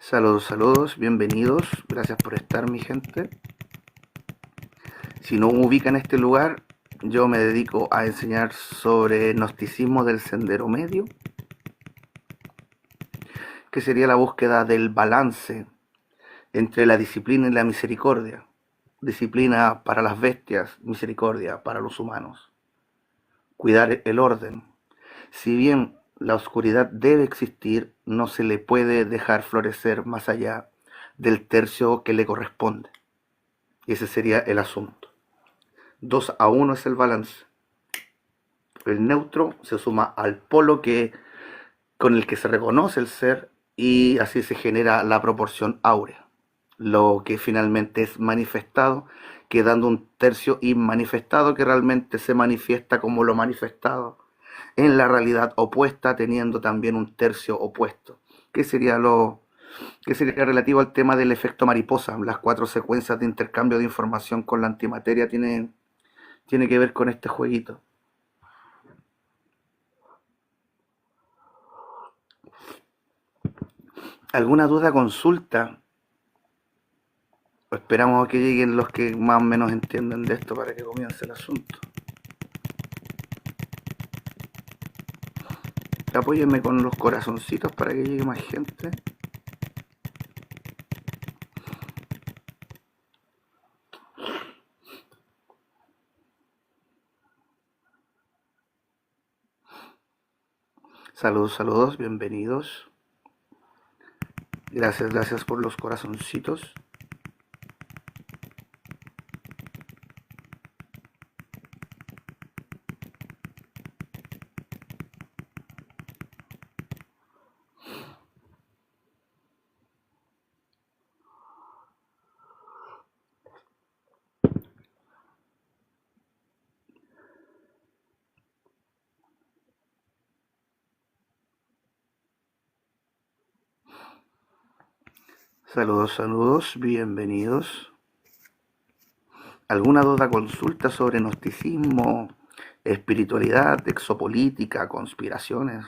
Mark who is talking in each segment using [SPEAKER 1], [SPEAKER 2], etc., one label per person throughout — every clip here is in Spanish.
[SPEAKER 1] Saludos, saludos, bienvenidos, gracias por estar mi gente. Si no me ubican este lugar, yo me dedico a enseñar sobre gnosticismo del sendero medio, que sería la búsqueda del balance entre la disciplina y la misericordia. Disciplina para las bestias, misericordia para los humanos. Cuidar el orden. Si bien la oscuridad debe existir, no se le puede dejar florecer más allá del tercio que le corresponde. Y ese sería el asunto. 2-1 es el balance. El neutro se suma al polo con el que se reconoce el ser y así se genera la proporción áurea, lo que finalmente es manifestado, quedando un tercio inmanifestado que realmente se manifiesta como lo manifestado en la realidad opuesta, teniendo también un tercio opuesto, que sería relativo al tema del efecto mariposa. Las cuatro secuencias de intercambio de información con la antimateria tiene que ver con este jueguito. ¿Alguna duda, consulta? Esperamos a que lleguen los que más o menos entienden de esto para que comience el asunto. Apóyenme con los corazoncitos para que llegue más gente. Saludos, saludos, bienvenidos. Gracias, gracias por los corazoncitos. Saludos, saludos, bienvenidos. ¿Alguna duda, consulta sobre gnosticismo, espiritualidad, exopolítica, conspiraciones?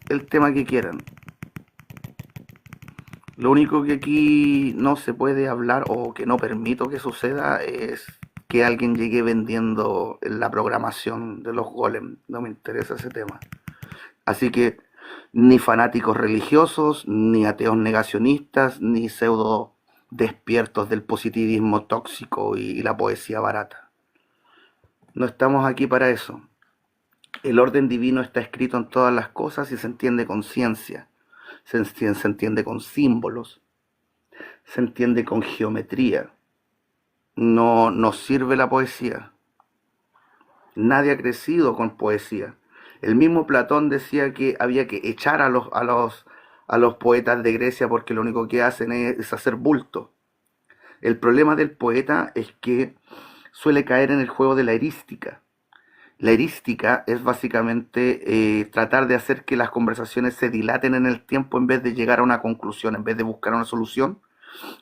[SPEAKER 1] El tema que quieran. Lo único que aquí no se puede hablar o que no permito que suceda es que alguien llegue vendiendo la programación de los golems. No me interesa ese tema. Así que ni fanáticos religiosos, ni ateos negacionistas, ni pseudo despiertos del positivismo tóxico y la poesía barata. No estamos aquí para eso. El orden divino está escrito en todas las cosas y se entiende con ciencia, se entiende con símbolos, se entiende con geometría. No nos sirve la poesía. Nadie ha crecido con poesía. El mismo Platón decía que había que echar a los poetas de Grecia porque lo único que hacen es hacer bulto. El problema del poeta es que suele caer en el juego de la erística. La erística es básicamente tratar de hacer que las conversaciones se dilaten en el tiempo en vez de llegar a una conclusión, en vez de buscar una solución.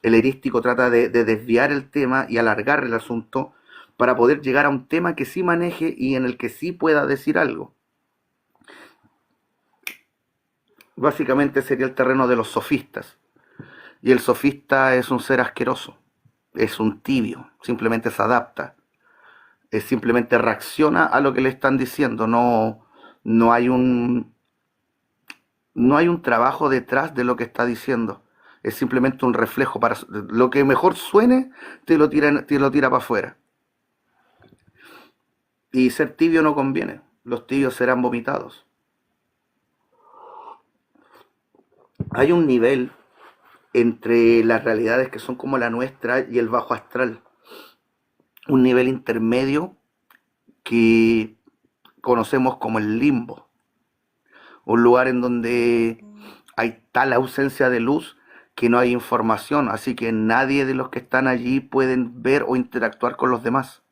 [SPEAKER 1] El erístico trata de desviar el tema y alargar el asunto para poder llegar a un tema que sí maneje y en el que sí pueda decir algo. Básicamente sería el terreno de los sofistas. Y el sofista es un ser asqueroso, es un tibio, simplemente se adapta, simplemente reacciona a lo que le están diciendo, no hay no hay un trabajo detrás de lo que está diciendo. Es simplemente un reflejo para lo que mejor suene, te lo tira para afuera. Y ser tibio no conviene. Los tibios serán vomitados. Hay un nivel entre las realidades que son como la nuestra y el bajo astral. Un nivel intermedio que conocemos como el limbo. Un lugar en donde hay tal ausencia de luz que no hay información, así que nadie de los que están allí pueden ver o interactuar con los demás.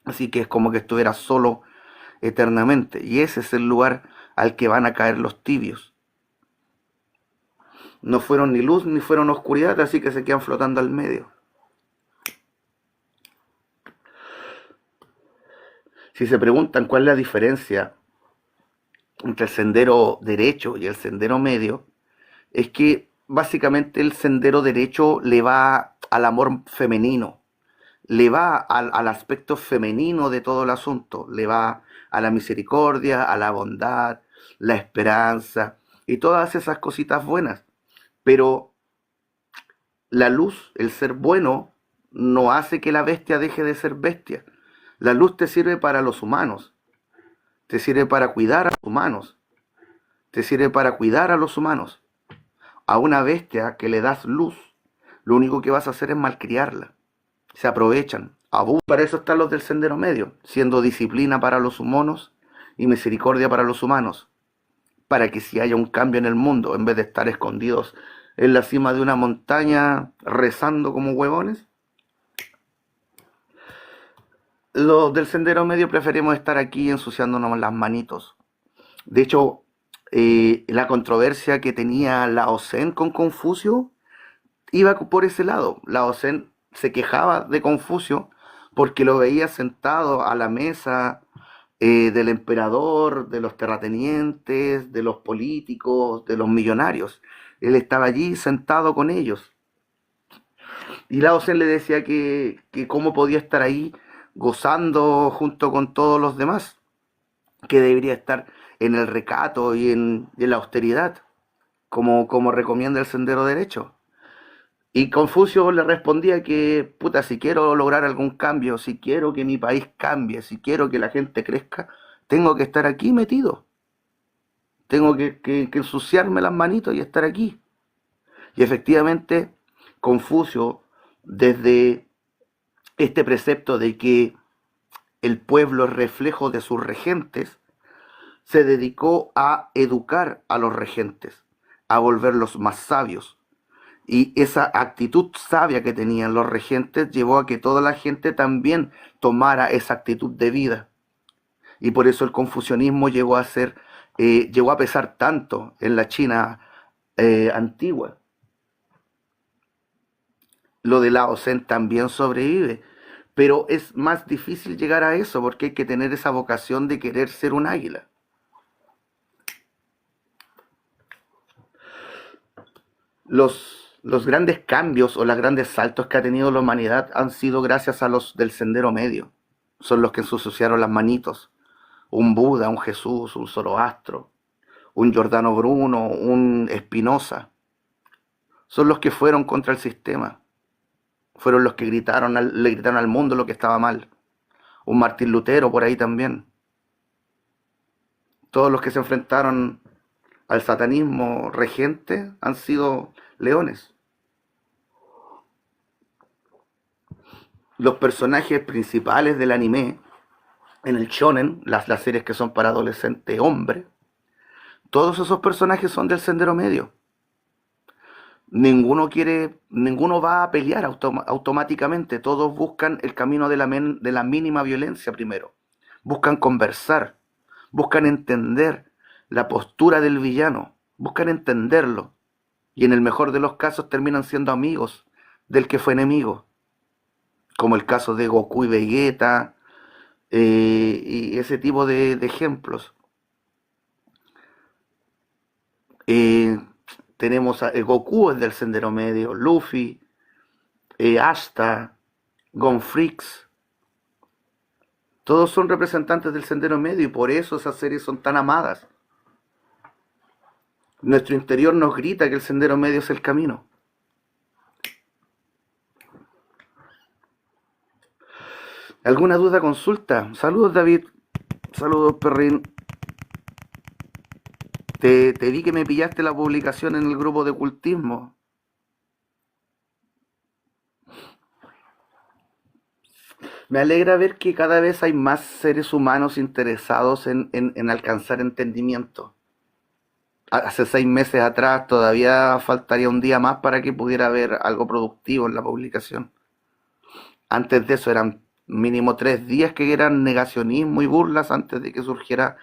[SPEAKER 1] Así que es como que estuviera solo eternamente. Y ese es el lugar al que van a caer los tibios. No fueron ni luz ni fueron oscuridad, así que se quedan flotando al medio. Si se preguntan cuál es la diferencia entre el sendero derecho y el sendero medio, es que básicamente el sendero derecho le va al amor femenino, le va al aspecto femenino de todo el asunto, le va a la misericordia, a la bondad, la esperanza y todas esas cositas buenas. Pero la luz, el ser bueno, no hace que la bestia deje de ser bestia. La luz te sirve para los humanos, te sirve para cuidar a los humanos, te sirve para cuidar a los humanos. A una bestia que le das luz, lo único que vas a hacer es malcriarla. Se aprovechan, abusan. Para eso están los del sendero medio, siendo disciplina para los humanos y misericordia para los humanos, para que si haya un cambio en el mundo, en vez de estar escondidos en la cima de una montaña rezando como huevones, los del sendero medio preferimos estar aquí ensuciándonos las manitos. De hecho, la controversia que tenía Lao Tse con Confucio iba por ese lado. Lao Tse se quejaba de Confucio porque lo veía sentado a la mesa del emperador, de los terratenientes, de los políticos, de los millonarios. Él estaba allí sentado con ellos. Y Lao Tse le decía que cómo podía estar ahí gozando junto con todos los demás, que debería estar en el recato y en la austeridad, como recomienda el sendero derecho. Y Confucio le respondía que, puta, si quiero lograr algún cambio, si quiero que mi país cambie, si quiero que la gente crezca, tengo que estar aquí metido. Tengo que ensuciarme las manitos y estar aquí. Y efectivamente, Confucio, desde este precepto de que el pueblo es reflejo de sus regentes, se dedicó a educar a los regentes, a volverlos más sabios. Y esa actitud sabia que tenían los regentes llevó a que toda la gente también tomara esa actitud de vida. Y por eso el confucianismo llegó a pesar tanto en la China antigua. Lo de Lao Tse también sobrevive, pero es más difícil llegar a eso porque hay que tener esa vocación de querer ser un águila. Los grandes cambios o los grandes saltos que ha tenido la humanidad han sido gracias a los del sendero medio. Son los que ensuciaron las manitos. Un Buda, un Jesús, un Zoroastro, un Giordano Bruno, un Espinosa. Son los que fueron contra el sistema. Fueron los que le gritaron al mundo lo que estaba mal. Un Martín Lutero por ahí también. Todos los que se enfrentaron al satanismo regente han sido leones. Los personajes principales del anime, en el shonen, las series que son para adolescentes hombres, todos esos personajes son del sendero medio. Ninguno va a pelear automáticamente, todos buscan el camino de la mínima violencia primero. Buscan conversar, buscan entender la postura del villano, buscan entenderlo. Y en el mejor de los casos terminan siendo amigos del que fue enemigo. Como el caso de Goku y Vegeta, y ese tipo de ejemplos. Eh, tenemos a Goku es del sendero medio, Luffy, Asta, Gonfrix, todos son representantes del sendero medio y por eso esas series son tan amadas. Nuestro interior nos grita que el sendero medio es el camino. ¿Alguna duda, consulta? Saludos, David. Saludos, Perrin. Te vi que me pillaste la publicación en el grupo de cultismo. Me alegra ver que cada vez hay más seres humanos interesados en alcanzar entendimiento. Hace 6 meses atrás todavía faltaría un día más para que pudiera haber algo productivo en la publicación. Antes de eso eran mínimo 3 días que eran negacionismo y burlas antes de que surgiera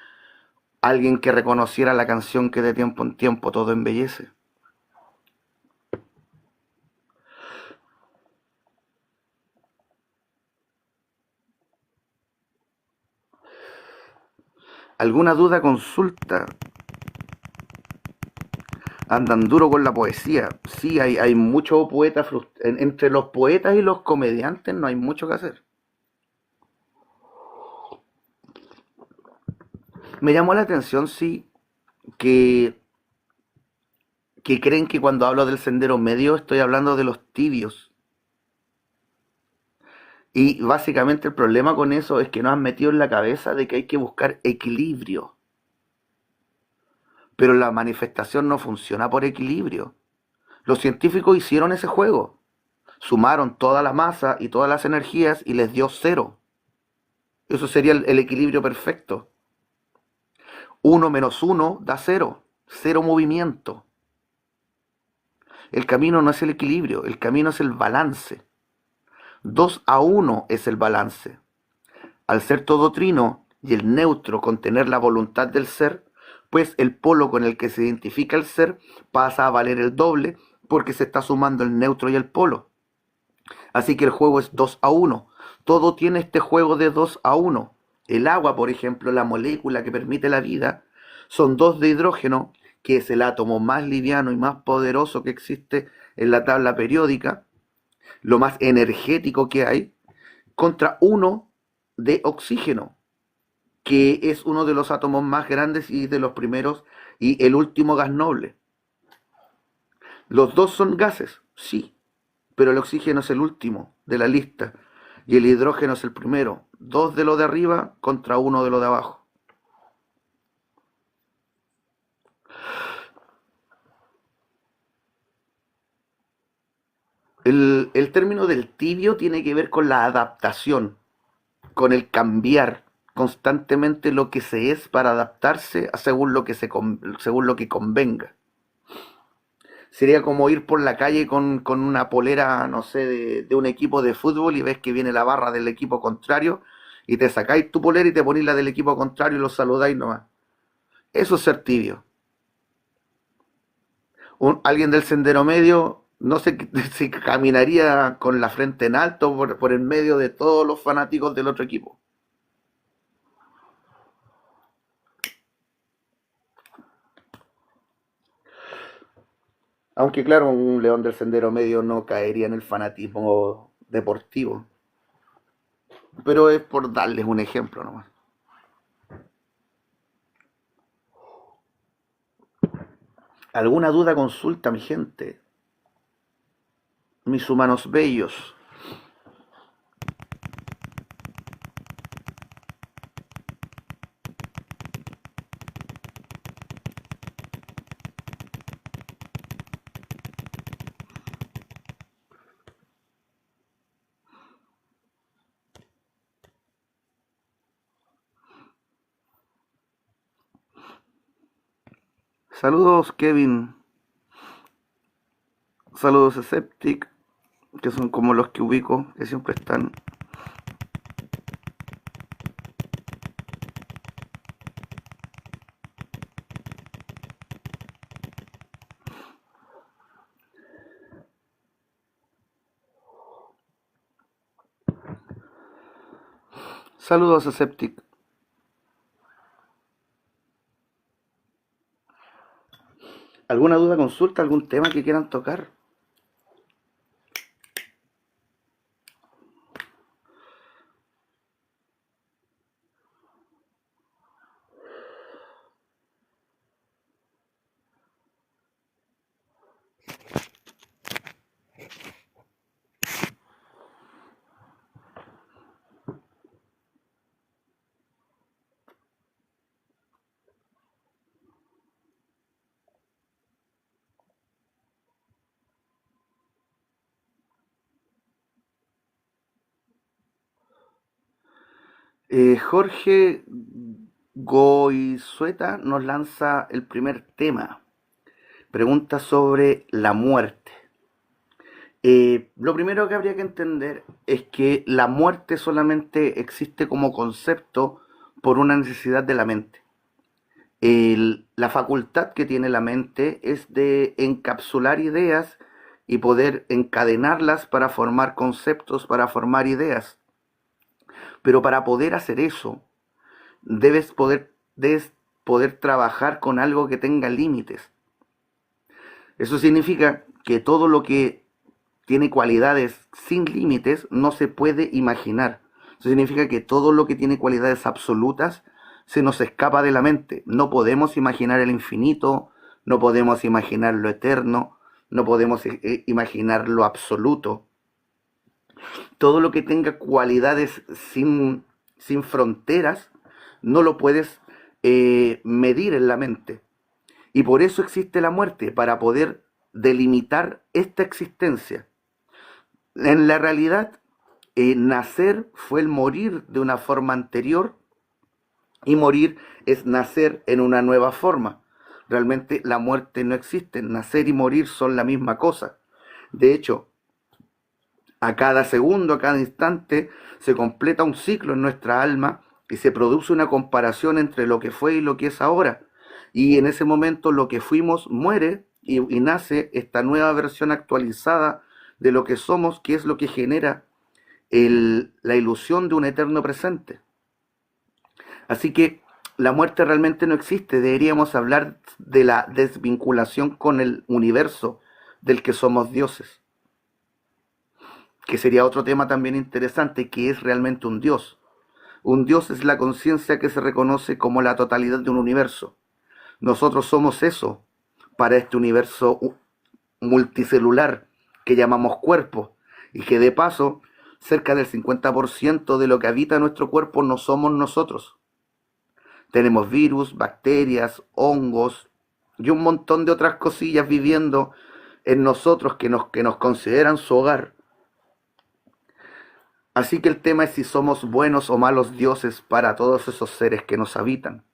[SPEAKER 1] alguien que reconociera la canción que de tiempo en tiempo todo embellece. ¿Alguna duda, consulta? Andan duro con la poesía. Sí, hay muchos poetas entre los poetas y los comediantes no hay mucho que hacer. Me llamó la atención, sí, que, que creen que cuando hablo del sendero medio estoy hablando de los tibios. Y básicamente el problema con eso es que nos han metido en la cabeza de que hay que buscar equilibrio. Pero la manifestación no funciona por equilibrio. Los científicos hicieron ese juego. Sumaron toda la masa y todas las energías y les dio cero. Eso sería el equilibrio perfecto. Uno menos uno da cero. Cero movimiento. El camino no es el equilibrio, el camino es el balance. 2-1 es el balance. Al ser todo trino y el neutro contener la voluntad del ser, pues el polo con el que se identifica el ser pasa a valer el doble porque se está sumando el neutro y el polo. Así que el juego es 2-1. Todo tiene este juego de 2-1. El agua, por ejemplo, la molécula que permite la vida, son dos de hidrógeno, que es el átomo más liviano y más poderoso que existe en la tabla periódica, lo más energético que hay, contra uno de oxígeno, que es uno de los átomos más grandes y de los primeros y el último gas noble. Los dos son gases, sí, pero el oxígeno es el último de la lista y el hidrógeno es el primero. Dos de lo de arriba contra uno de lo de abajo. El término del tibio tiene que ver con la adaptación, con el cambiar constantemente lo que se es para adaptarse a según lo que convenga. Sería como ir por la calle con una polera, no sé, de un equipo de fútbol y ves que viene la barra del equipo contrario y te sacáis tu polera y te ponéis la del equipo contrario y los saludáis nomás. Eso es ser tibio. Alguien del sendero medio no sé si caminaría con la frente en alto por el medio de todos los fanáticos del otro equipo. Aunque claro, un león del sendero medio no caería en el fanatismo deportivo. Pero es por darles un ejemplo nomás. ¿Alguna duda? Consulta, mi gente. Mis humanos bellos. Saludos, Kevin. Saludos, Sceptic, que son como los que ubico, que siempre están. Saludos, Sceptic. ¿Alguna duda, consulta, algún tema que quieran tocar? Jorge Goizueta nos lanza el primer tema. Pregunta sobre la muerte. Lo primero que habría que entender es que la muerte solamente existe como concepto por una necesidad de la mente. La facultad que tiene la mente es de encapsular ideas y poder encadenarlas para formar conceptos, para formar ideas. Pero para poder hacer eso, debes poder trabajar con algo que tenga límites. Eso significa que todo lo que tiene cualidades sin límites no se puede imaginar. Eso significa que todo lo que tiene cualidades absolutas se nos escapa de la mente. No podemos imaginar el infinito, no podemos imaginar lo eterno, no podemos imaginar lo absoluto. Todo lo que tenga cualidades sin fronteras no lo puedes medir en la mente. Y por eso existe la muerte, para poder delimitar esta existencia. En la realidad, nacer fue el morir de una forma anterior, y morir es nacer en una nueva forma. Realmente la muerte no existe, nacer y morir son la misma cosa. De hecho, a cada segundo, a cada instante, se completa un ciclo en nuestra alma y se produce una comparación entre lo que fue y lo que es ahora. Y en ese momento lo que fuimos muere y nace esta nueva versión actualizada de lo que somos, que es lo que genera la ilusión de un eterno presente. Así que la muerte realmente no existe. Deberíamos hablar de la desvinculación con el universo del que somos dioses, que sería otro tema también interesante, que es realmente un dios. Un dios es la conciencia que se reconoce como la totalidad de un universo. Nosotros somos eso para este universo multicelular que llamamos cuerpo, y que de paso cerca del 50% de lo que habita nuestro cuerpo no somos nosotros. Tenemos virus, bacterias, hongos y un montón de otras cosillas viviendo en nosotros que nos consideran su hogar. Así que el tema es si somos buenos o malos dioses para todos esos seres que nos habitan.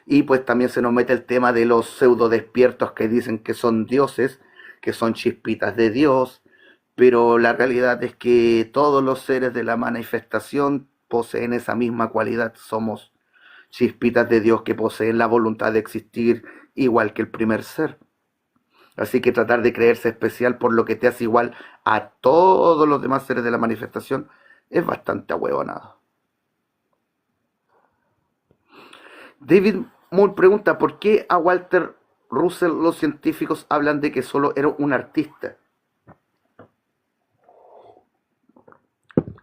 [SPEAKER 1] Y pues también se nos mete el tema de los pseudo despiertos que dicen que son dioses, que son chispitas de Dios, pero la realidad es que todos los seres de la manifestación poseen esa misma cualidad. Somos chispitas de Dios que poseen la voluntad de existir igual que el primer ser. Así que tratar de creerse especial por lo que te hace igual a todos los demás seres de la manifestación es bastante ahuevonado. David Moore pregunta, ¿por qué a Walter Russell los científicos hablan de que solo era un artista?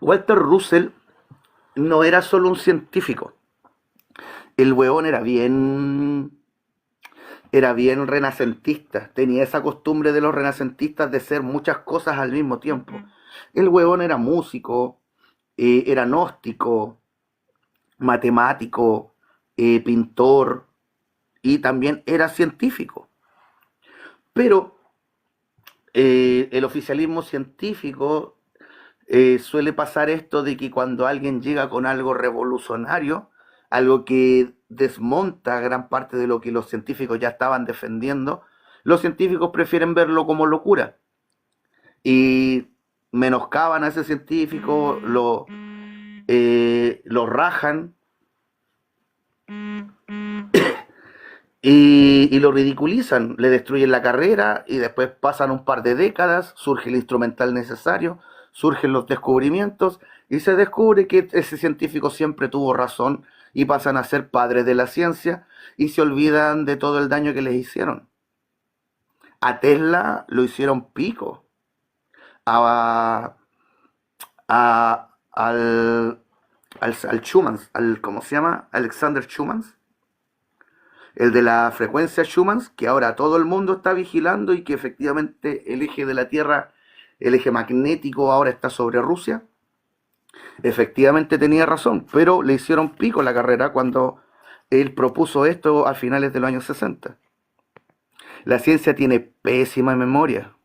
[SPEAKER 1] Walter Russell no era solo un científico. El huevón era bien renacentista. Tenía esa costumbre de los renacentistas de ser muchas cosas al mismo tiempo. El huevón era músico, era gnóstico, matemático, pintor, y también era científico. Pero el oficialismo científico suele pasar esto de que cuando alguien llega con algo revolucionario, algo que desmonta gran parte de lo que los científicos ya estaban defendiendo, los científicos prefieren verlo como locura y menoscaban a ese científico, lo rajan y lo ridiculizan, le destruyen la carrera, y después pasan un par de décadas, surge el instrumental necesario, surgen los descubrimientos y se descubre que ese científico siempre tuvo razón, y pasan a ser padres de la ciencia y se olvidan de todo el daño que les hicieron. A Tesla lo hicieron pico. A, al Schumann, ¿cómo se llama? Alexander Schumann, el de la frecuencia Schumann, que ahora todo el mundo está vigilando, y que efectivamente el eje de la Tierra, el eje magnético, ahora está sobre Rusia. Efectivamente tenía razón, pero le hicieron pico la carrera cuando él propuso esto a finales de los años 60. La ciencia tiene pésima memoria.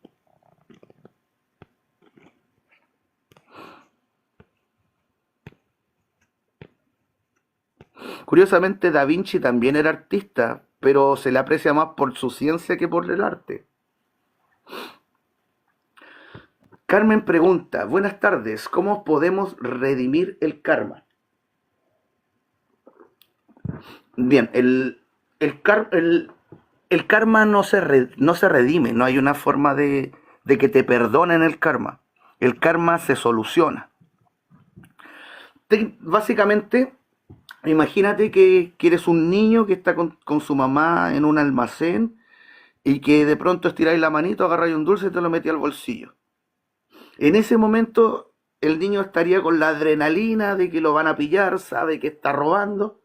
[SPEAKER 1] Curiosamente, Da Vinci también era artista, pero se le aprecia más por su ciencia que por el arte. Carmen pregunta, buenas tardes, ¿cómo podemos redimir el karma? Bien, el karma no se redime, no hay una forma de que te perdonen el karma. El karma se soluciona. Básicamente, imagínate que eres un niño que está con su mamá en un almacén, y que de pronto estiráis la manito, agarráis un dulce y te lo metí al bolsillo. En ese momento el niño estaría con la adrenalina de que lo van a pillar, sabe que está robando,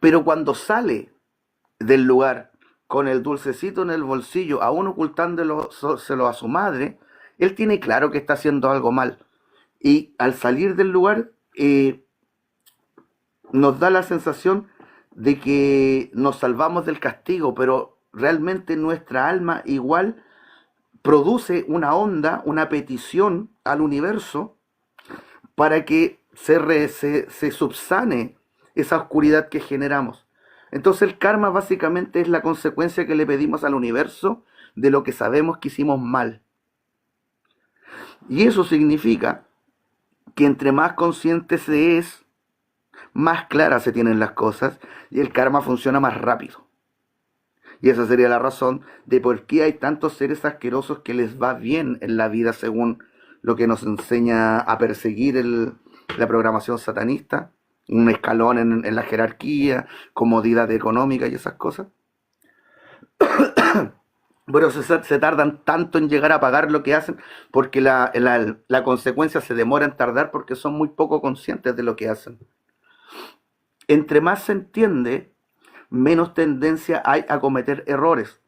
[SPEAKER 1] pero cuando sale del lugar con el dulcecito en el bolsillo, aún ocultándoselo a su madre, él tiene claro que está haciendo algo mal. Y al salir del lugar, nos da la sensación de que nos salvamos del castigo, pero realmente nuestra alma igual produce una onda, una petición al universo para que se subsane esa oscuridad que generamos. Entonces el karma básicamente es la consecuencia que le pedimos al universo de lo que sabemos que hicimos mal. Y eso significa que entre más consciente se es, más claras se tienen las cosas y el karma funciona más rápido. Y esa sería la razón de por qué hay tantos seres asquerosos que les va bien en la vida según lo que nos enseña a perseguir la programación satanista, un escalón en la jerarquía, comodidad económica y esas cosas. Pero se tardan tanto en llegar a pagar lo que hacen porque la consecuencia se demora en tardar porque son muy poco conscientes de lo que hacen. Entre más se entiende, menos tendencia hay a cometer errores.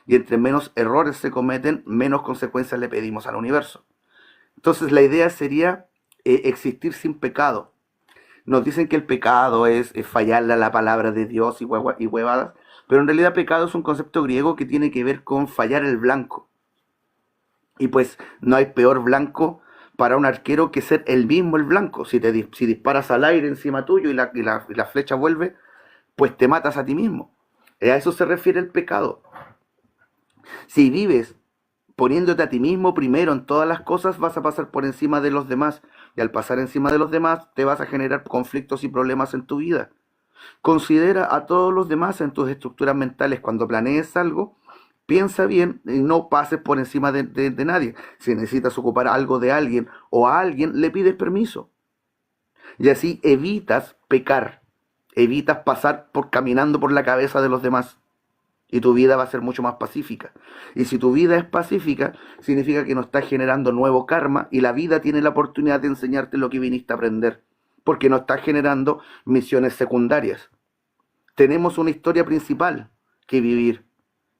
[SPEAKER 1] Y entre menos errores se cometen, menos consecuencias le pedimos al universo. Entonces la idea sería existir sin pecado. Nos dicen que el pecado es fallarle a la palabra de Dios y huevadas, pero en realidad pecado es un concepto griego que tiene que ver con fallar el blanco. Y pues no hay peor blanco para un arquero que ser el mismo el blanco. Si disparas al aire encima tuyo y la flecha vuelve, pues te matas a ti mismo. A eso se refiere el pecado. Si vives poniéndote a ti mismo primero en todas las cosas, vas a pasar por encima de los demás. Y al pasar encima de los demás, te vas a generar conflictos y problemas en tu vida. Considera a todos los demás en tus estructuras mentales. Cuando planees algo, piensa bien y no pases por encima de nadie. Si necesitas ocupar algo de alguien o a alguien, le pides permiso. Y así evitas pecar. Evitas pasar caminando por la cabeza de los demás. Y tu vida va a ser mucho más pacífica. Y si tu vida es pacífica, significa que no estás generando nuevo karma y la vida tiene la oportunidad de enseñarte lo que viniste a aprender. Porque no estás generando misiones secundarias. Tenemos una historia principal que vivir.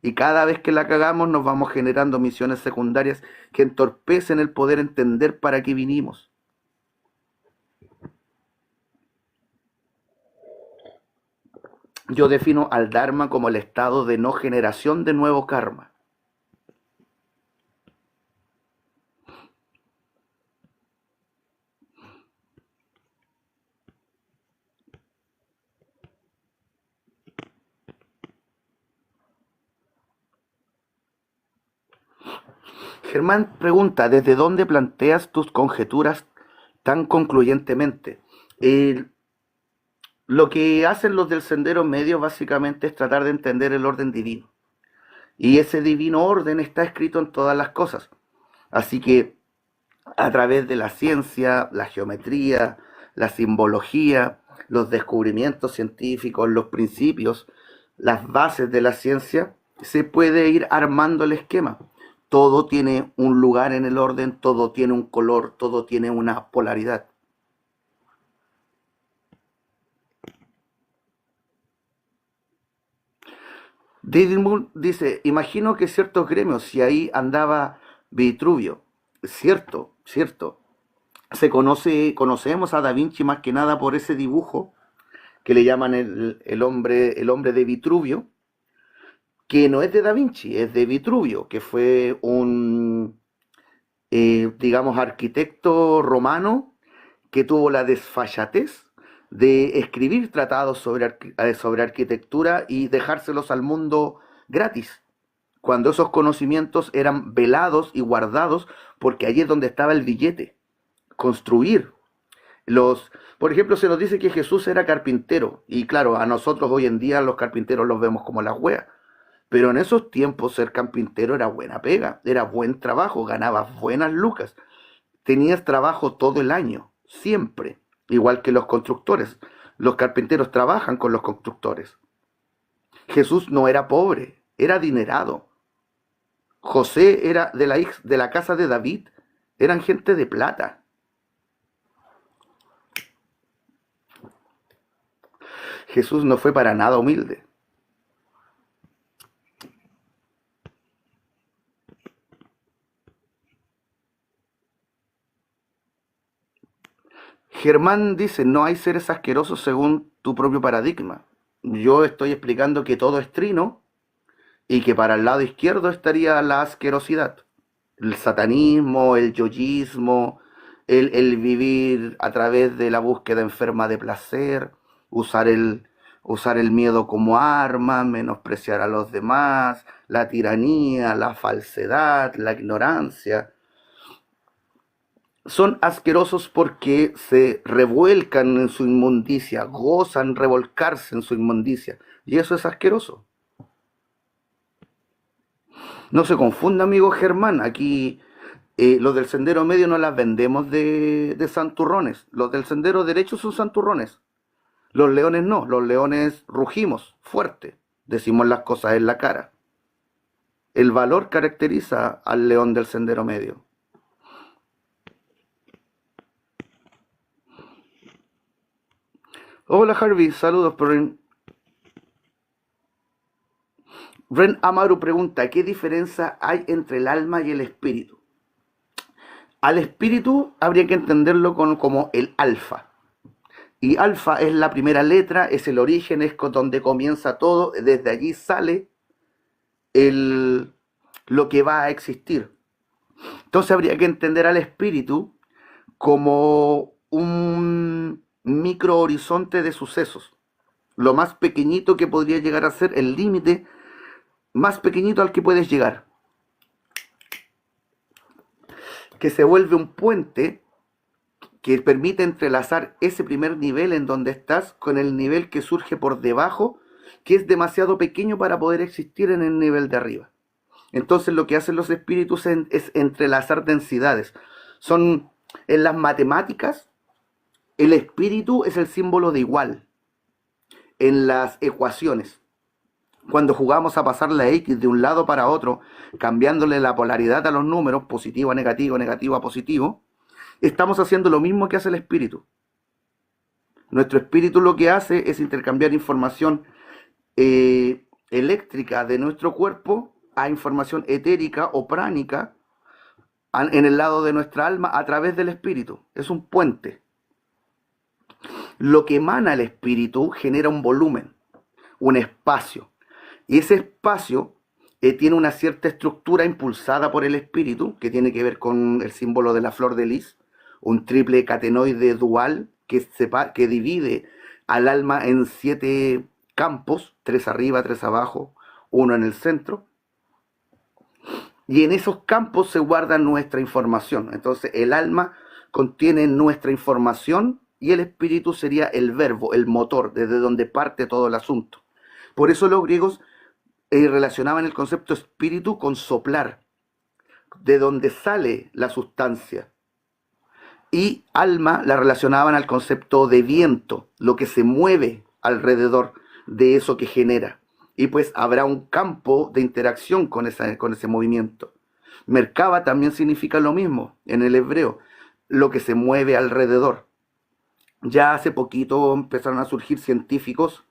[SPEAKER 1] Y cada vez que la cagamos nos vamos generando misiones secundarias que entorpecen el poder entender para qué vinimos. Yo defino al Dharma como el estado de no generación de nuevo karma. Germán pregunta, ¿desde dónde planteas tus conjeturas tan concluyentemente? Lo que hacen los del Sendero Medio básicamente es tratar de entender el orden divino. Y ese divino orden está escrito en todas las cosas. Así que a través de la ciencia, la geometría, la simbología, los descubrimientos científicos, los principios, las bases de la ciencia, se puede ir armando el esquema. Todo tiene un lugar en el orden, todo tiene un color, todo tiene una polaridad. David Moore dice, imagino que ciertos gremios, si ahí andaba Vitruvio, cierto, cierto. Conocemos a Da Vinci más que nada por ese dibujo que le llaman el hombre de Vitruvio, que no es de Da Vinci, es de Vitruvio, que fue un, digamos, arquitecto romano que tuvo la desfachatez de escribir tratados sobre arquitectura y dejárselos al mundo gratis, cuando esos conocimientos eran velados y guardados, porque allí es donde estaba el billete. Construir. Por ejemplo, se nos dice que Jesús era carpintero, y claro, a nosotros hoy en día los carpinteros los vemos como las weas, pero en esos tiempos ser carpintero era buena pega, era buen trabajo, ganabas buenas lucas, tenías trabajo todo el año, siempre, igual que los constructores. Los carpinteros trabajan con los constructores. Jesús no era pobre, era adinerado. José era de la casa de David, eran gente de plata. Jesús no fue para nada humilde. Germán dice, no hay seres asquerosos según tu propio paradigma. Yo estoy explicando que todo es trino y que para el lado izquierdo estaría la asquerosidad. El satanismo, el yoyismo, el vivir a través de la búsqueda enferma de placer, usar el, usar el miedo como arma, menospreciar a los demás, la tiranía, la falsedad, la ignorancia. Son asquerosos porque se revuelcan en su inmundicia, gozan revolcarse en su inmundicia. Y eso es asqueroso. No se confunda, amigo Germán. Aquí los del sendero medio no las vendemos de santurrones. Los del sendero derecho son santurrones. Los leones no. Los leones rugimos fuerte. Decimos las cosas en la cara. El valor caracteriza al león del sendero medio. Hola Harvey, saludos por Ren Amaru pregunta, ¿qué diferencia hay entre el alma y el espíritu? Al espíritu habría que entenderlo como el alfa. Y alfa es la primera letra, es el origen, es donde comienza todo, desde allí sale el, lo que va a existir. Entonces habría que entender al espíritu como un micro horizonte de sucesos. Lo más pequeñito que podría llegar a ser el límite más pequeñito al que puedes llegar. Que se vuelve un puente que permite entrelazar ese primer nivel en donde estás con el nivel que surge por debajo, que es demasiado pequeño para poder existir en el nivel de arriba. Entonces lo que hacen los espíritus es entrelazar densidades. Son en las matemáticas, el espíritu es el símbolo de igual. En las ecuaciones, cuando jugamos a pasar la X de un lado para otro, cambiándole la polaridad a los números, positivo a negativo, negativo a positivo, estamos haciendo lo mismo que hace el espíritu. Nuestro espíritu lo que hace es intercambiar información eléctrica de nuestro cuerpo a información etérica o pránica en el lado de nuestra alma a través del espíritu. Es un puente. Lo que emana el espíritu genera un volumen, un espacio. Y ese espacio tiene una cierta estructura impulsada por el espíritu, que tiene que ver con el símbolo de la flor de lis, un triple catenoide dual que divide al alma en 7 campos, 3 arriba, 3 abajo, uno en el centro. Y en esos campos se guarda nuestra información. Entonces el alma contiene nuestra información y el espíritu sería el verbo, el motor, desde donde parte todo el asunto. Por eso los griegos relacionaban el concepto espíritu con soplar, de donde sale la sustancia. Y alma la relacionaban al concepto de viento, lo que se mueve alrededor de eso que genera. Y pues habrá un campo de interacción con ese movimiento. Merkaba también significa lo mismo en el hebreo, lo que se mueve alrededor. Ya hace poquito empezaron a surgir científicos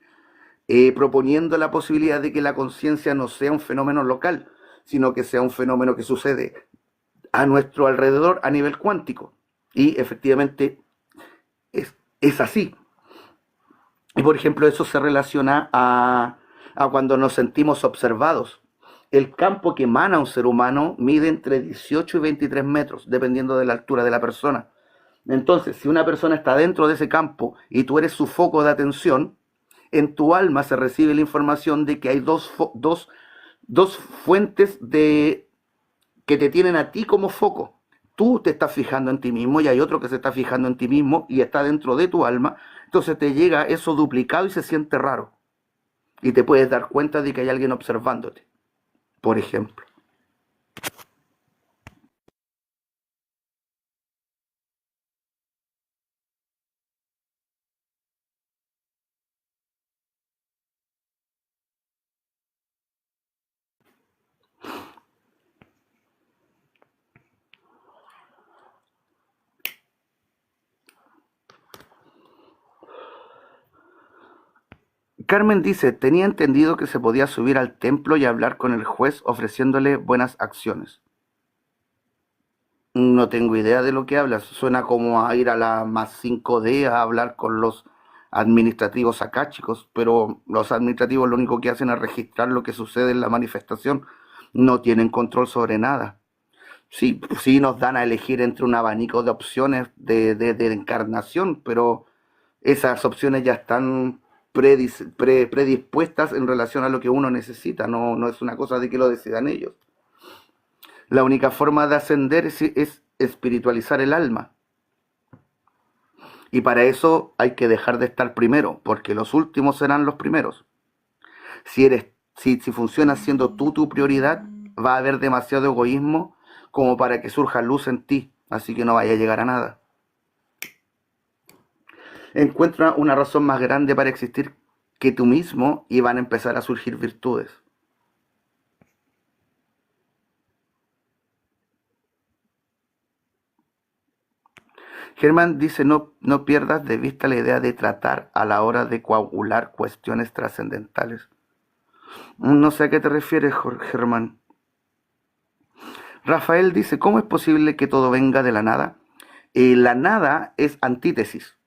[SPEAKER 1] proponiendo la posibilidad de que la conciencia no sea un fenómeno local, sino que sea un fenómeno que sucede a nuestro alrededor a nivel cuántico. Y efectivamente es así. Y por ejemplo, eso se relaciona a cuando nos sentimos observados. El campo que emana un ser humano mide entre 18 y 23 metros, dependiendo de la altura de la persona. Entonces, si una persona está dentro de ese campo y tú eres su foco de atención, en tu alma se recibe la información de que hay dos fuentes que te tienen a ti como foco. Tú te estás fijando en ti mismo y hay otro que se está fijando en ti mismo y está dentro de tu alma. Entonces te llega eso duplicado y se siente raro. Y te puedes dar cuenta de que hay alguien observándote, por ejemplo. Carmen dice, tenía entendido que se podía subir al templo y hablar con el juez ofreciéndole buenas acciones. No tengo idea de lo que hablas. Suena como a ir a la más 5D a hablar con los administrativos acá, chicos, pero los administrativos lo único que hacen es registrar lo que sucede en la manifestación. No tienen control sobre nada. Sí, sí nos dan a elegir entre un abanico de opciones de encarnación, pero esas opciones ya están predispuestas en relación a lo que uno necesita, no, no es una cosa de que lo decidan ellos. La única forma de ascender es espiritualizar el alma. Y para eso hay que dejar de estar primero, porque los últimos serán los primeros. Si funcionas siendo tú tu prioridad, va a haber demasiado egoísmo como para que surja luz en ti, así que no vaya a llegar a nada. Encuentra una razón más grande para existir que tú mismo y van a empezar a surgir virtudes. Germán dice, no, no pierdas de vista la idea de tratar a la hora de coagular cuestiones trascendentales. No sé a qué te refieres, Germán. Rafael dice, ¿cómo es posible que todo venga de la nada? La nada es antítesis,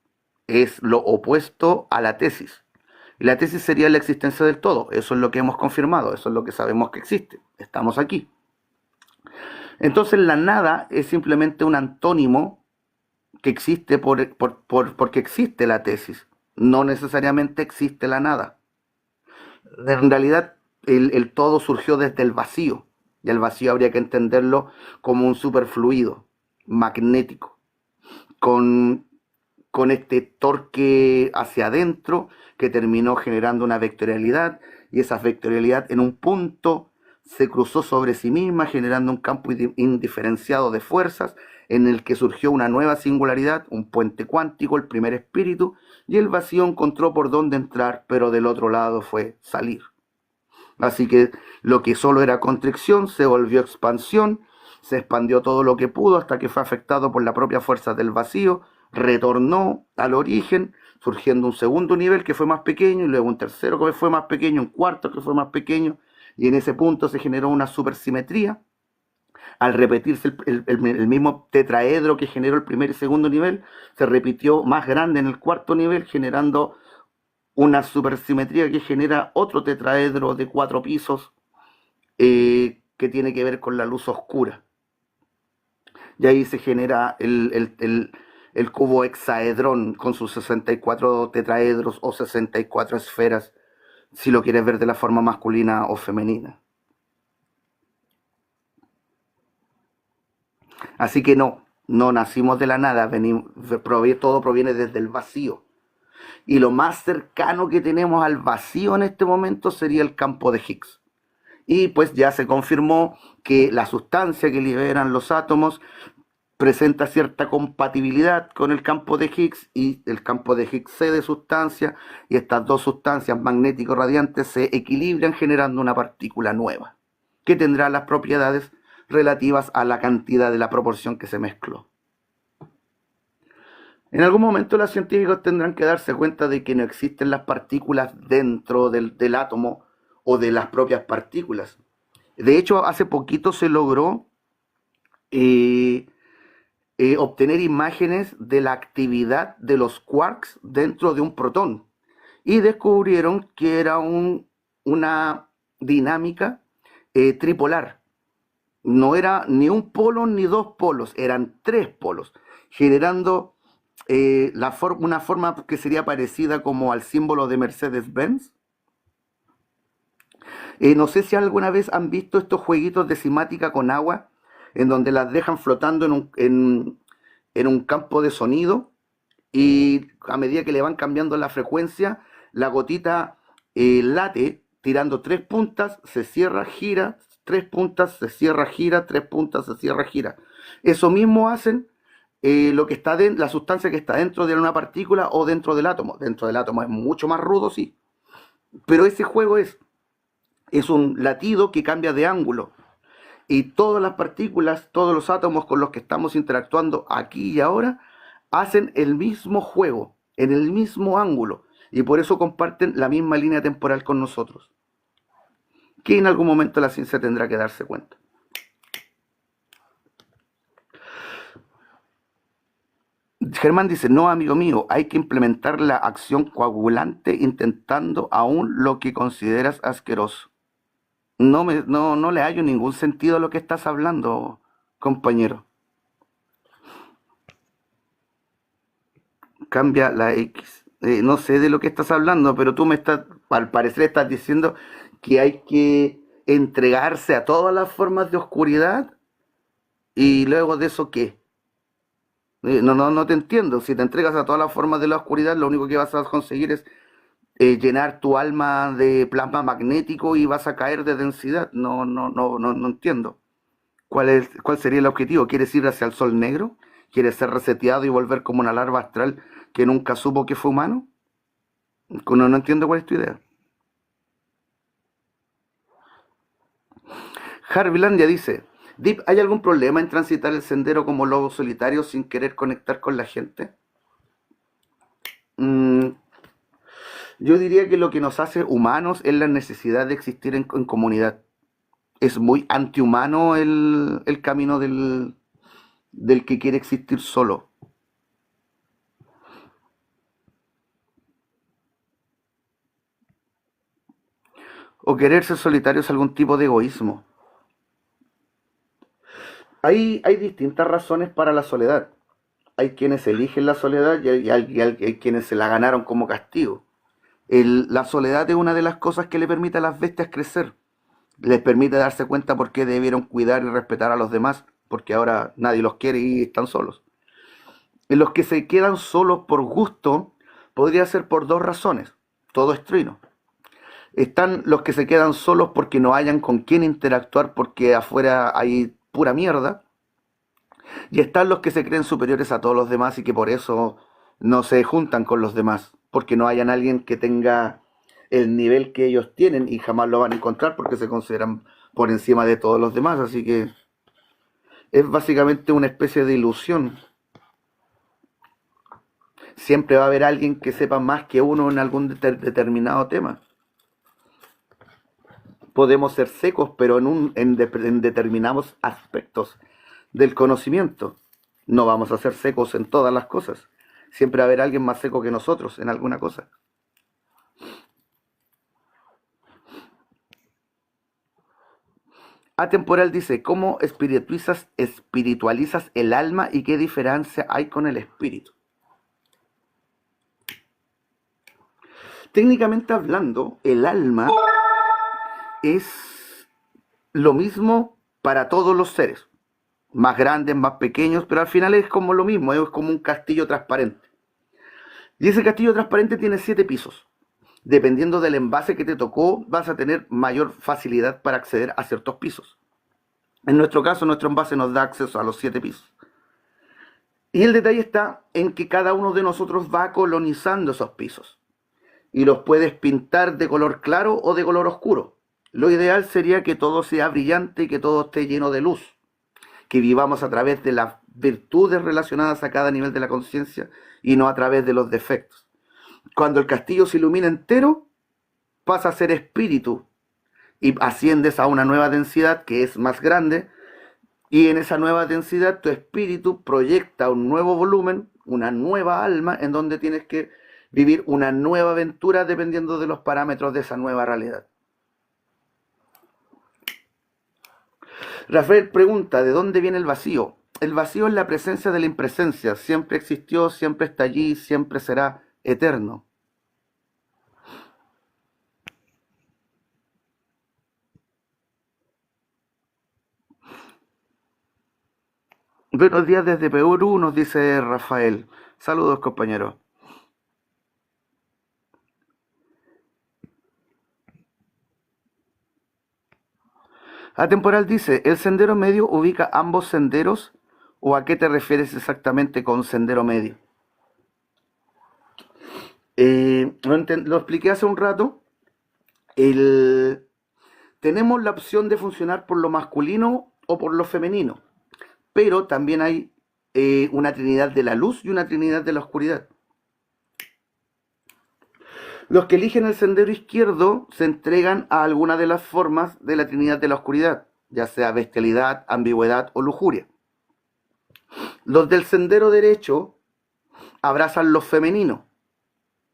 [SPEAKER 1] es lo opuesto a la tesis. Y la tesis sería la existencia del todo, eso es lo que hemos confirmado, eso es lo que sabemos que existe, estamos aquí. Entonces la nada es simplemente un antónimo que existe porque existe la tesis, no necesariamente existe la nada. En realidad el todo surgió desde el vacío, y el vacío habría que entenderlo como un superfluido magnético, con, con este torque hacia adentro que terminó generando una vectorialidad, y esa vectorialidad en un punto se cruzó sobre sí misma generando un campo indiferenciado de fuerzas en el que surgió una nueva singularidad, un puente cuántico, el primer espíritu, y el vacío encontró por dónde entrar, pero del otro lado fue salir. Así que lo que solo era constricción se volvió expansión, se expandió todo lo que pudo hasta que fue afectado por la propia fuerza del vacío, retornó al origen, surgiendo un segundo nivel que fue más pequeño, y luego un tercero que fue más pequeño, un cuarto que fue más pequeño, y en ese punto se generó una supersimetría. Al repetirse el mismo tetraedro que generó el primer y segundo nivel, se repitió más grande en el cuarto nivel, generando una supersimetría que genera otro tetraedro de 4 pisos que tiene que ver con la luz oscura. Y ahí se genera el cubo hexaedrón con sus 64 tetraedros o 64 esferas, si lo quieres ver de la forma masculina o femenina. Así que no, no nacimos de la nada, todo proviene desde el vacío. Y lo más cercano que tenemos al vacío en este momento sería el campo de Higgs. Y pues ya se confirmó que la sustancia que liberan los átomos presenta cierta compatibilidad con el campo de Higgs, y el campo de Higgs cede sustancia, y estas dos sustancias magnético-radiantes se equilibran generando una partícula nueva, que tendrá las propiedades relativas a la cantidad de la proporción que se mezcló. En algún momento los científicos tendrán que darse cuenta de que no existen las partículas dentro del átomo o de las propias partículas. De hecho, hace poquito se logró obtener imágenes de la actividad de los quarks dentro de un protón, y descubrieron que era una dinámica tripolar. No era ni un polo ni dos polos, eran tres polos, generando una forma que sería parecida como al símbolo de Mercedes-Benz. No sé si alguna vez han visto estos jueguitos de cimática con agua, en donde las dejan flotando en un campo de sonido, y a medida que le van cambiando la frecuencia, la gotita late, tirando tres puntas, se cierra, gira, tres puntas, se cierra, gira, tres puntas, se cierra, gira. Eso mismo hacen lo que está la sustancia que está dentro de una partícula o dentro del átomo. Dentro del átomo es mucho más rudo, sí, pero ese juego es un latido que cambia de ángulo, y todas las partículas, todos los átomos con los que estamos interactuando aquí y ahora hacen el mismo juego, en el mismo ángulo, y por eso comparten la misma línea temporal con nosotros, que en algún momento la ciencia tendrá que darse cuenta. Germán dice, no, amigo mío, hay que implementar la acción coagulante intentando aún lo que consideras asqueroso. No le hallo ningún sentido a lo que estás hablando, compañero. Cambia la X. No sé de lo que estás hablando, pero tú me estás, al parecer estás diciendo que hay que entregarse a todas las formas de oscuridad y luego de eso, ¿qué? No te entiendo. Si te entregas a todas las formas de la oscuridad, lo único que vas a conseguir es llenar tu alma de plasma magnético y vas a caer de densidad. No entiendo. ¿Cuál sería el objetivo? ¿Quieres ir hacia el sol negro? ¿Quieres ser reseteado y volver como una larva astral que nunca supo que fue humano? No entiendo cuál es tu idea. Harvilandia dice, Deep, ¿hay algún problema en transitar el sendero como lobo solitario sin querer conectar con la gente? Mm, yo diría que lo que nos hace humanos es la necesidad de existir en comunidad. Es muy antihumano el camino del que quiere existir solo. O querer ser solitario es algún tipo de egoísmo. Hay distintas razones para la soledad. Hay quienes eligen la soledad y hay quienes se la ganaron como castigo. La soledad es una de las cosas que le permite a las bestias crecer. Les permite darse cuenta por qué debieron cuidar y respetar a los demás, porque ahora nadie los quiere y están solos. En los que se quedan solos por gusto, podría ser por dos razones. Todo es trino. Están los que se quedan solos porque no hayan con quién interactuar, porque afuera hay pura mierda. Y están los que se creen superiores a todos los demás y que por eso no se juntan con los demás, porque no hayan alguien que tenga el nivel que ellos tienen y jamás lo van a encontrar porque se consideran por encima de todos los demás. Así que es básicamente una especie de ilusión. Siempre va a haber alguien que sepa más que uno en algún determinado tema. Podemos ser secos, pero en determinados aspectos del conocimiento. No vamos a ser secos en todas las cosas. Siempre va a haber alguien más seco que nosotros en alguna cosa. Atemporal dice, ¿cómo espiritualizas el alma y qué diferencia hay con el espíritu? Técnicamente hablando, el alma es lo mismo para todos los seres, más grandes, más pequeños, pero al final es como lo mismo, es como un castillo transparente. Y ese castillo transparente tiene 7 pisos. Dependiendo del envase que te tocó, vas a tener mayor facilidad para acceder a ciertos pisos. En nuestro caso, nuestro envase nos da acceso a los 7 pisos. Y el detalle está en que cada uno de nosotros va colonizando esos pisos. Y los puedes pintar de color claro o de color oscuro. Lo ideal sería que todo sea brillante y que todo esté lleno de luz. Que vivamos a través de las virtudes relacionadas a cada nivel de la conciencia y no a través de los defectos. Cuando el castillo se ilumina entero, pasa a ser espíritu y asciendes a una nueva densidad que es más grande, y en esa nueva densidad tu espíritu proyecta un nuevo volumen, una nueva alma, en donde tienes que vivir una nueva aventura dependiendo de los parámetros de esa nueva realidad. Rafael pregunta, ¿de dónde viene el vacío? El vacío es la presencia de la impresencia, siempre existió, siempre está allí, siempre será eterno. Buenos días desde Perú, nos dice Rafael. Saludos, compañeros. Atemporal dice, ¿el sendero medio ubica ambos senderos o a qué te refieres exactamente con sendero medio? Lo expliqué hace un rato. El, tenemos la opción de funcionar por lo masculino o por lo femenino, pero también hay una trinidad de la luz y una trinidad de la oscuridad. Los que eligen el sendero izquierdo se entregan a alguna de las formas de la Trinidad de la Oscuridad, ya sea bestialidad, ambigüedad o lujuria. Los del sendero derecho abrazan lo femenino,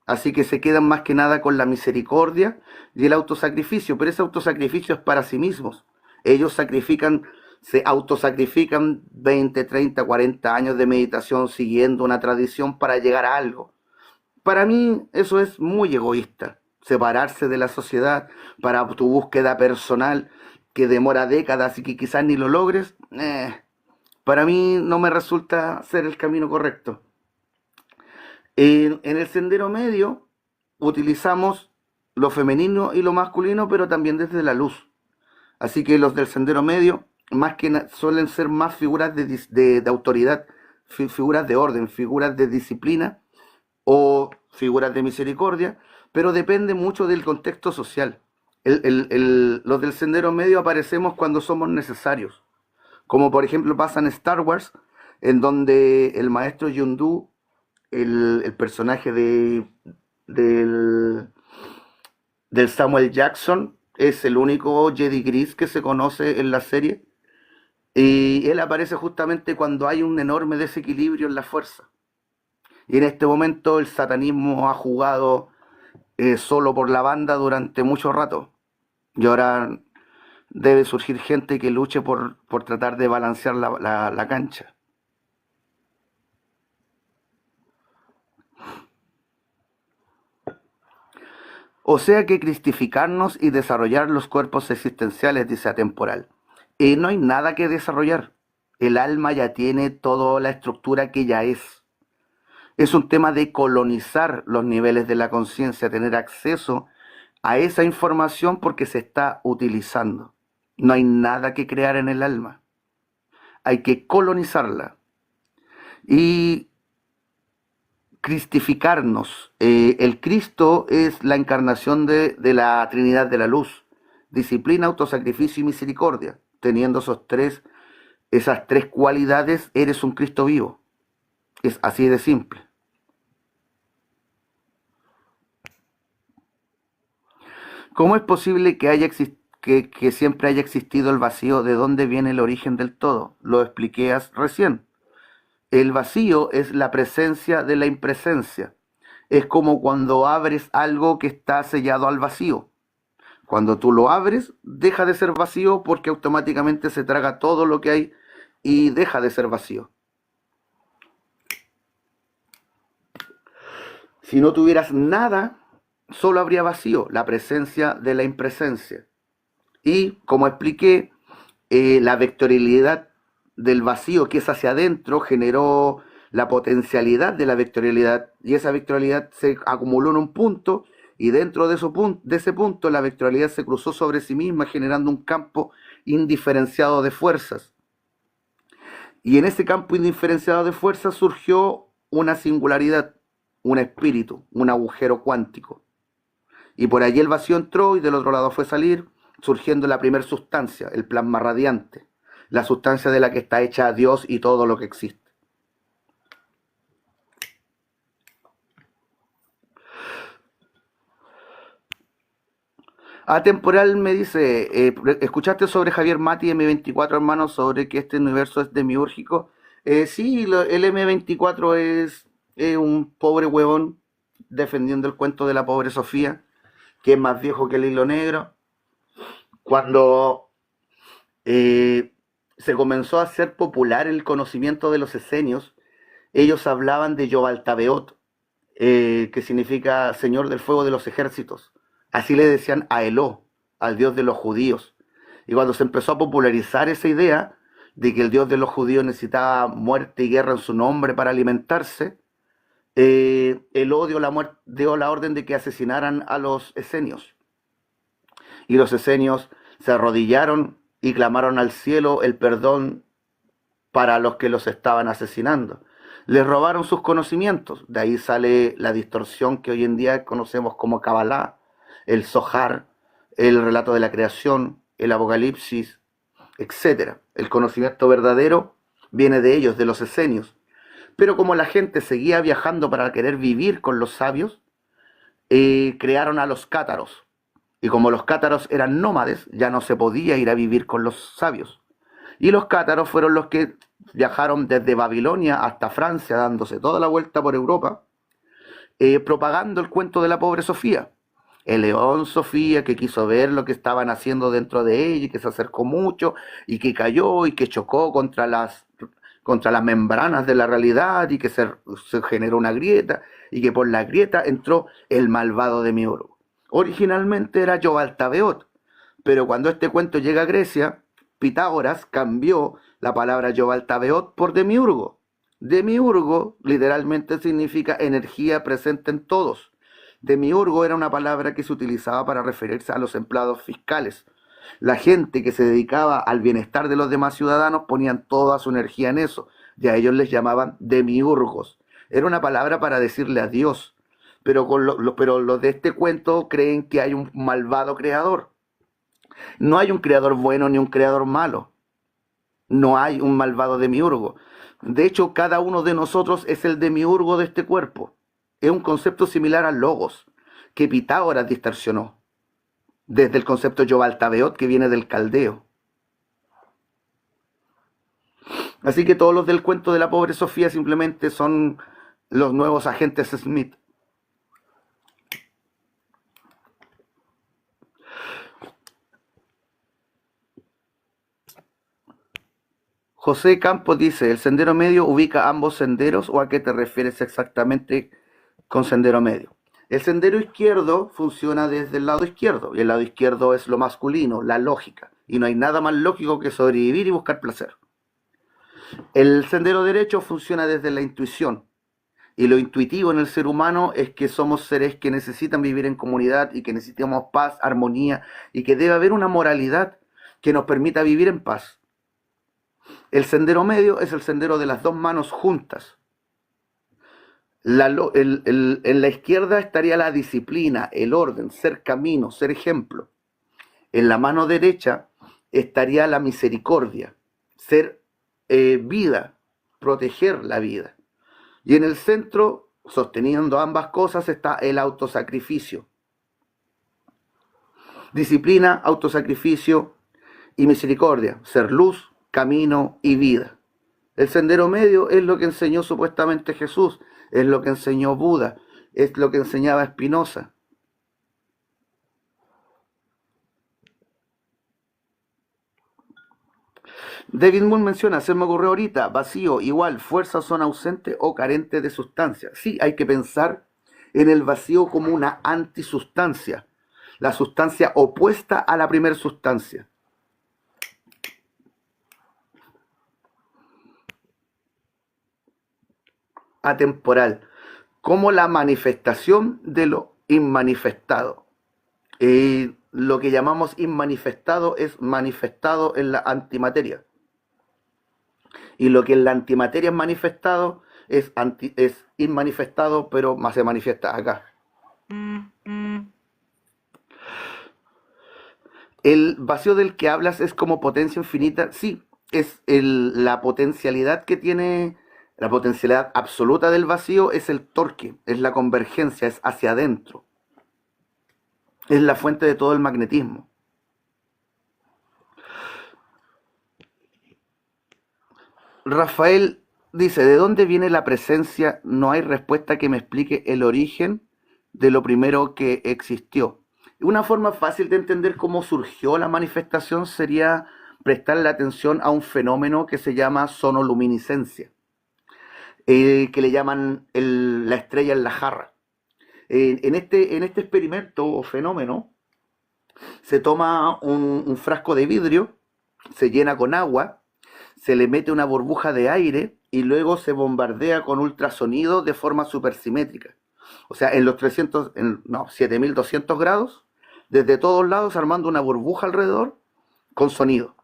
[SPEAKER 1] así que se quedan más que nada con la misericordia y el autosacrificio, pero ese autosacrificio es para sí mismos. Ellos se autosacrifican 20, 30, 40 años de meditación siguiendo una tradición para llegar a algo. Para mí eso es muy egoísta, separarse de la sociedad para tu búsqueda personal que demora décadas y que quizás ni lo logres. Para mí no me resulta ser el camino correcto. En el sendero medio utilizamos lo femenino y lo masculino, pero también desde la luz. Así que los del sendero medio más que suelen ser más figuras de autoridad, figuras de orden, figuras de disciplina o figuras de misericordia, pero depende mucho del contexto social. Los del sendero medio aparecemos cuando somos necesarios, como por ejemplo pasa en Star Wars, en donde el maestro Yondu, el personaje del, del Samuel Jackson, es el único Jedi gris que se conoce en la serie, y él aparece justamente cuando hay un enorme desequilibrio en la fuerza. Y en este momento el satanismo ha jugado solo por la banda durante mucho rato. Y ahora debe surgir gente que luche por tratar de balancear la cancha. O sea que cristificarnos y desarrollar los cuerpos existenciales, dice Atemporal. No hay nada que desarrollar. El alma ya tiene toda la estructura que ya es. Es un tema de colonizar los niveles de la conciencia, tener acceso a esa información porque se está utilizando. No hay nada que crear en el alma. Hay que colonizarla. Y cristificarnos. El Cristo es la encarnación de la Trinidad de la Luz. Disciplina, autosacrificio y misericordia. Teniendo esas tres cualidades, eres un Cristo vivo. Es así de simple. ¿Cómo es posible que siempre haya existido el vacío? ¿De dónde viene el origen del todo? Lo expliqué recién. El vacío es la presencia de la impresencia. Es como cuando abres algo que está sellado al vacío. Cuando tú lo abres, deja de ser vacío porque automáticamente se traga todo lo que hay y deja de ser vacío. Si no tuvieras nada, solo habría vacío, la presencia de la impresencia. Y, como expliqué, la vectorialidad del vacío que es hacia adentro generó la potencialidad de la vectorialidad, y esa vectorialidad se acumuló en un punto, y dentro de ese punto la vectorialidad se cruzó sobre sí misma generando un campo indiferenciado de fuerzas. Y en ese campo indiferenciado de fuerzas surgió una singularidad, un espíritu, un agujero cuántico. Y por allí el vacío entró y del otro lado fue salir, surgiendo la primera sustancia, el plasma radiante, la sustancia de la que está hecha Dios y todo lo que existe. Atemporal me dice, ¿escuchaste sobre Javier Mati M24, hermano, sobre que este universo es demiúrgico? Sí, el M24 es un pobre huevón defendiendo el cuento de la pobre Sofía, que es más viejo que el hilo negro. Cuando se comenzó a hacer popular el conocimiento de los esenios, ellos hablaban de Yobaltabeot, que significa Señor del Fuego de los Ejércitos. Así le decían a Eló, al Dios de los judíos. Y cuando se empezó a popularizar esa idea de que el Dios de los judíos necesitaba muerte y guerra en su nombre para alimentarse, Eló dio la orden de que asesinaran a los esenios. Y los esenios se arrodillaron y clamaron al cielo el perdón para los que los estaban asesinando. Les robaron sus conocimientos. De ahí sale la distorsión que hoy en día conocemos como Kabbalah, el Zohar, el relato de la creación, el Apocalipsis, etc. El conocimiento verdadero viene de ellos, de los esenios. Pero como la gente seguía viajando para querer vivir con los sabios, crearon a los cátaros. Y como los cátaros eran nómades, ya no se podía ir a vivir con los sabios. Y los cátaros fueron los que viajaron desde Babilonia hasta Francia, dándose toda la vuelta por Europa, propagando el cuento de la pobre Sofía. El león Sofía, que quiso ver lo que estaban haciendo dentro de ella y que se acercó mucho y que cayó y que chocó contra las membranas de la realidad y que se generó una grieta y que por la grieta entró el malvado Demiurgo. Originalmente era Yobaltabeot, pero cuando este cuento llega a Grecia, Pitágoras cambió la palabra Yobaltabeot por Demiurgo. Demiurgo literalmente significa energía presente en todos. Demiurgo era una palabra que se utilizaba para referirse a los empleados fiscales. La gente que se dedicaba al bienestar de los demás ciudadanos ponían toda su energía en eso, y a ellos les llamaban demiurgos. Era una palabra para decirle a Dios, pero los de este cuento creen que hay un malvado creador. No hay un creador bueno ni un creador malo. No hay un malvado demiurgo. De hecho, cada uno de nosotros es el demiurgo de este cuerpo. Es un concepto similar al logos, que Pitágoras distorsionó, desde el concepto Yobaltabeot, que viene del caldeo. Así que todos los del cuento de la pobre Sofía simplemente son los nuevos agentes Smith. José Campos dice, ¿el sendero medio ubica ambos senderos o a qué te refieres exactamente con sendero medio? El sendero izquierdo funciona desde el lado izquierdo y el lado izquierdo es lo masculino, la lógica. Y no hay nada más lógico que sobrevivir y buscar placer. El sendero derecho funciona desde la intuición. Y lo intuitivo en el ser humano es que somos seres que necesitan vivir en comunidad y que necesitamos paz, armonía y que debe haber una moralidad que nos permita vivir en paz. El sendero medio es el sendero de las dos manos juntas. En la izquierda estaría la disciplina, el orden, ser camino, ser ejemplo. En la mano derecha estaría la misericordia, ser vida, proteger la vida. Y en el centro, sosteniendo ambas cosas, está el autosacrificio. Disciplina, autosacrificio y misericordia, ser luz, camino y vida. El sendero medio es lo que enseñó supuestamente Jesús, es lo que enseñó Buda, es lo que enseñaba Spinoza. David Moon menciona, se me ocurrió ahorita, vacío, igual, fuerzas son ausentes o carentes de sustancia. Sí, hay que pensar en el vacío como una antisustancia, la sustancia opuesta a la primera sustancia. Atemporal, como la manifestación de lo inmanifestado. Lo que llamamos inmanifestado es manifestado en la antimateria. Y lo que en la antimateria es manifestado es inmanifestado, pero más se manifiesta acá. El vacío del que hablas es como potencia infinita. Sí, es la potencialidad que tiene, la potencialidad absoluta del vacío es el torque, es la convergencia, es hacia adentro. Es la fuente de todo el magnetismo. Rafael dice, ¿de dónde viene la presencia? No hay respuesta que me explique el origen de lo primero que existió. Una forma fácil de entender cómo surgió la manifestación sería prestarle atención a un fenómeno que se llama sonoluminiscencia, que le llaman la estrella en la jarra. En este experimento o fenómeno se toma un frasco de vidrio, se llena con agua, se le mete una burbuja de aire y luego se bombardea con ultrasonido de forma supersimétrica. O sea, en los 7200 grados, desde todos lados armando una burbuja alrededor con sonido.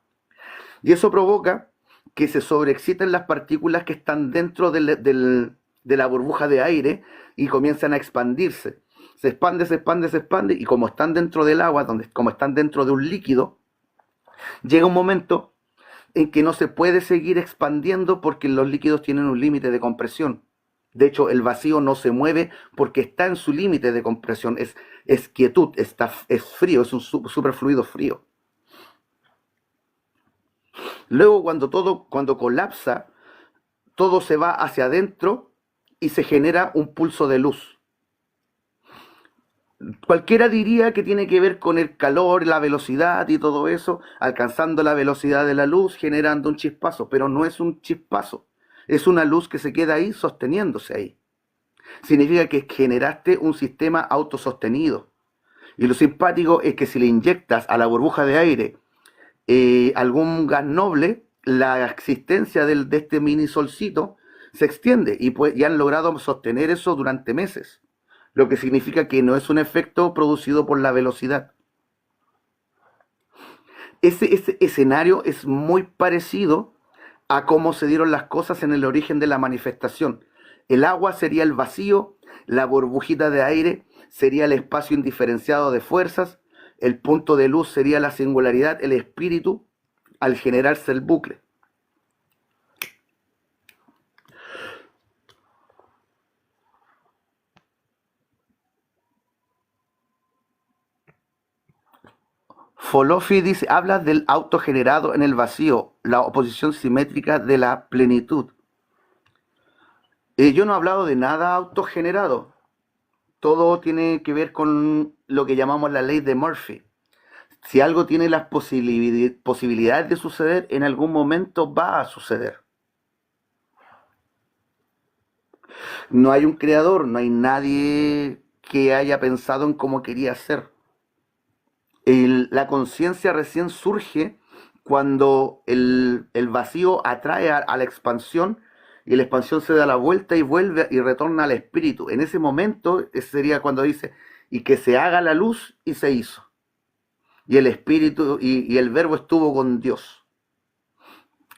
[SPEAKER 1] Y eso provoca que se sobreexciten las partículas que están dentro de la burbuja de aire y comienzan a expandirse. Se expande y como están dentro del agua, como están dentro de un líquido, llega un momento en que no se puede seguir expandiendo porque los líquidos tienen un límite de compresión. De hecho, el vacío no se mueve porque está en su límite de compresión, es quietud, es frío, es un superfluido frío. Luego, cuando colapsa, todo se va hacia adentro y se genera un pulso de luz. Cualquiera diría que tiene que ver con el calor, la velocidad y todo eso, alcanzando la velocidad de la luz, generando un chispazo, pero no es un chispazo, es una luz que se queda ahí sosteniéndose ahí. Significa que generaste un sistema autosostenido. Y lo simpático es que si le inyectas a la burbuja de aire algún gas noble, la existencia de este mini solcito se extiende y han logrado sostener eso durante meses, lo que significa que no es un efecto producido por la velocidad. Ese escenario es muy parecido a cómo se dieron las cosas en el origen de la manifestación. El agua sería el vacío, la burbujita de aire sería el espacio indiferenciado de fuerzas, el punto de luz sería la singularidad, el espíritu, al generarse el bucle. Folofi dice, habla del autogenerado en el vacío, la oposición simétrica de la plenitud. Yo no he hablado de nada autogenerado. Todo tiene que ver con lo que llamamos la ley de Murphy. Si algo tiene las posibilidades de suceder, en algún momento va a suceder. No hay un creador, no hay nadie que haya pensado en cómo quería ser. La conciencia recién surge cuando el vacío atrae a la expansión y la expansión se da la vuelta y vuelve y retorna al espíritu. En ese momento, ese sería cuando dice, y que se haga la luz y se hizo. Y el espíritu y el verbo estuvo con Dios.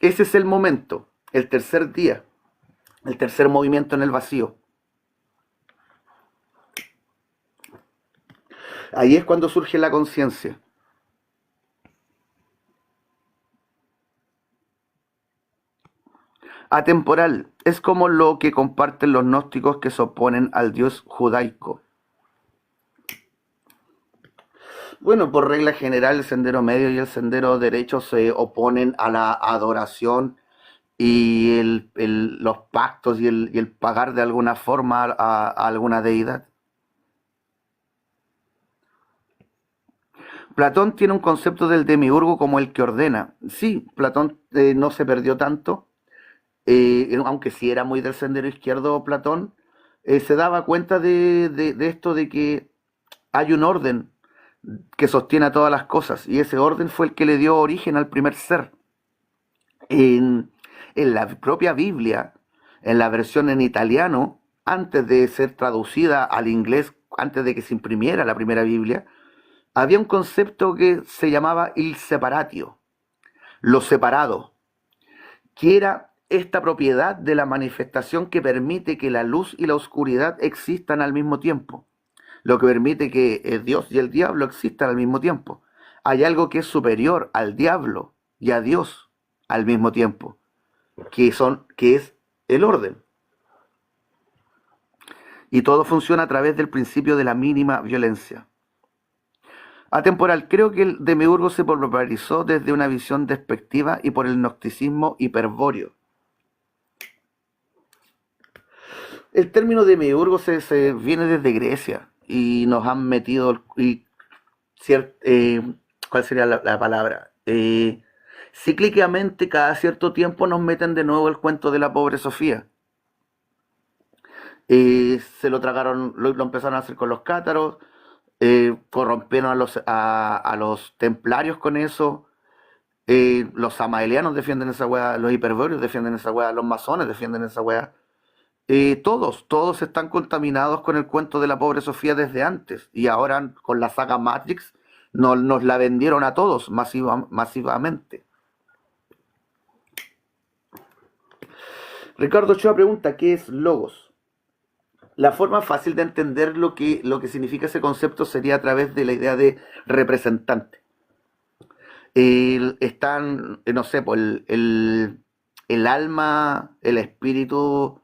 [SPEAKER 1] Ese es el momento, el tercer día, el tercer movimiento en el vacío. Ahí es cuando surge la conciencia. Atemporal es como lo que comparten los gnósticos que se oponen al Dios judaico. Bueno, por regla general el sendero medio y el sendero derecho se oponen a la adoración y los pactos y el pagar de alguna forma a alguna deidad. Platón tiene un concepto del demiurgo como el que ordena. Sí, Platón no se perdió tanto, aunque sí era muy del sendero izquierdo Platón, se daba cuenta de esto de que hay un orden que sostiene a todas las cosas y ese orden fue el que le dio origen al primer ser. En, en la propia Biblia, en la versión en italiano, antes de ser traducida al inglés, antes de que se imprimiera la primera Biblia, había un concepto que se llamaba il separatio, lo separado, que era esta propiedad de la manifestación que permite que la luz y la oscuridad existan al mismo tiempo, lo que permite que el Dios y el diablo existan al mismo tiempo. Hay algo que es superior al diablo y a Dios al mismo tiempo, que es el orden. Y todo funciona a través del principio de la mínima violencia. Atemporal, creo que el demiurgo se popularizó desde una visión despectiva y por el gnosticismo hiperbóreo. El término demiurgo se viene desde Grecia y nos han metido, ¿cuál sería la palabra? Cíclicamente, cada cierto tiempo nos meten de nuevo el cuento de la pobre Sofía. Se lo tragaron, lo empezaron a hacer con los cátaros, corrompieron a los templarios con eso, los samaelianos defienden esa weá, los hiperbóreos defienden esa weá, los masones defienden esa weá. Todos están contaminados con el cuento de la pobre Sofía desde antes y ahora con la saga Matrix nos la vendieron a todos masivamente. Ricardo Ochoa pregunta, ¿qué es logos? La forma fácil de entender lo que significa ese concepto sería a través de la idea de representante. No sé, pues el alma, el espíritu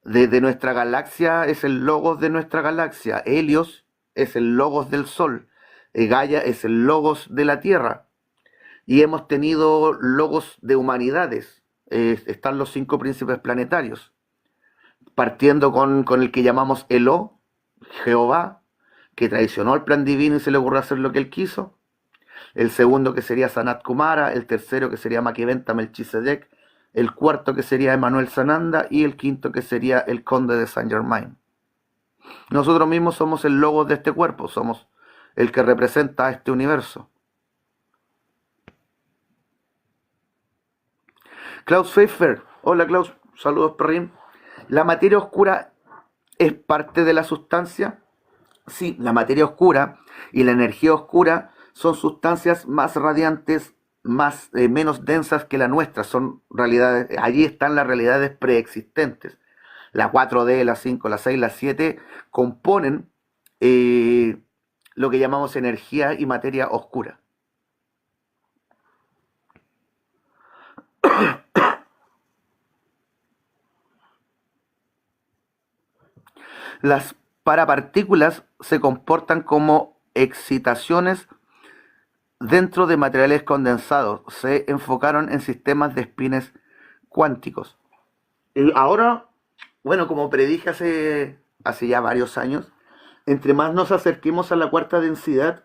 [SPEAKER 1] de nuestra galaxia es el logos de nuestra galaxia, Helios es el logos del Sol, Gaia es el logos de la Tierra, y hemos tenido logos de humanidades. Están los 5 príncipes planetarios, partiendo con el que llamamos Elo, Jehová, que traicionó el plan divino y se le ocurrió hacer lo que él quiso. El segundo que sería Sanat Kumara, el tercero que sería Maquiventa Melchizedek, el cuarto que sería Emmanuel Sananda y el quinto que sería el conde de Saint Germain. Nosotros mismos somos el logo de este cuerpo, somos el que representa a este universo. Klaus Pfeiffer, hola Klaus, saludos perrín. ¿La materia oscura es parte de la sustancia? Sí, la materia oscura y la energía oscura son sustancias más radiantes, menos densas que la nuestra. Son realidades, allí están las realidades preexistentes. La 4D, la 5, la 6, la 7 componen lo que llamamos energía y materia oscura. Las parapartículas se comportan como excitaciones dentro de materiales condensados. Se enfocaron en sistemas de espines cuánticos. Y ahora, bueno, como predije hace ya varios años, entre más nos acerquemos a la cuarta densidad,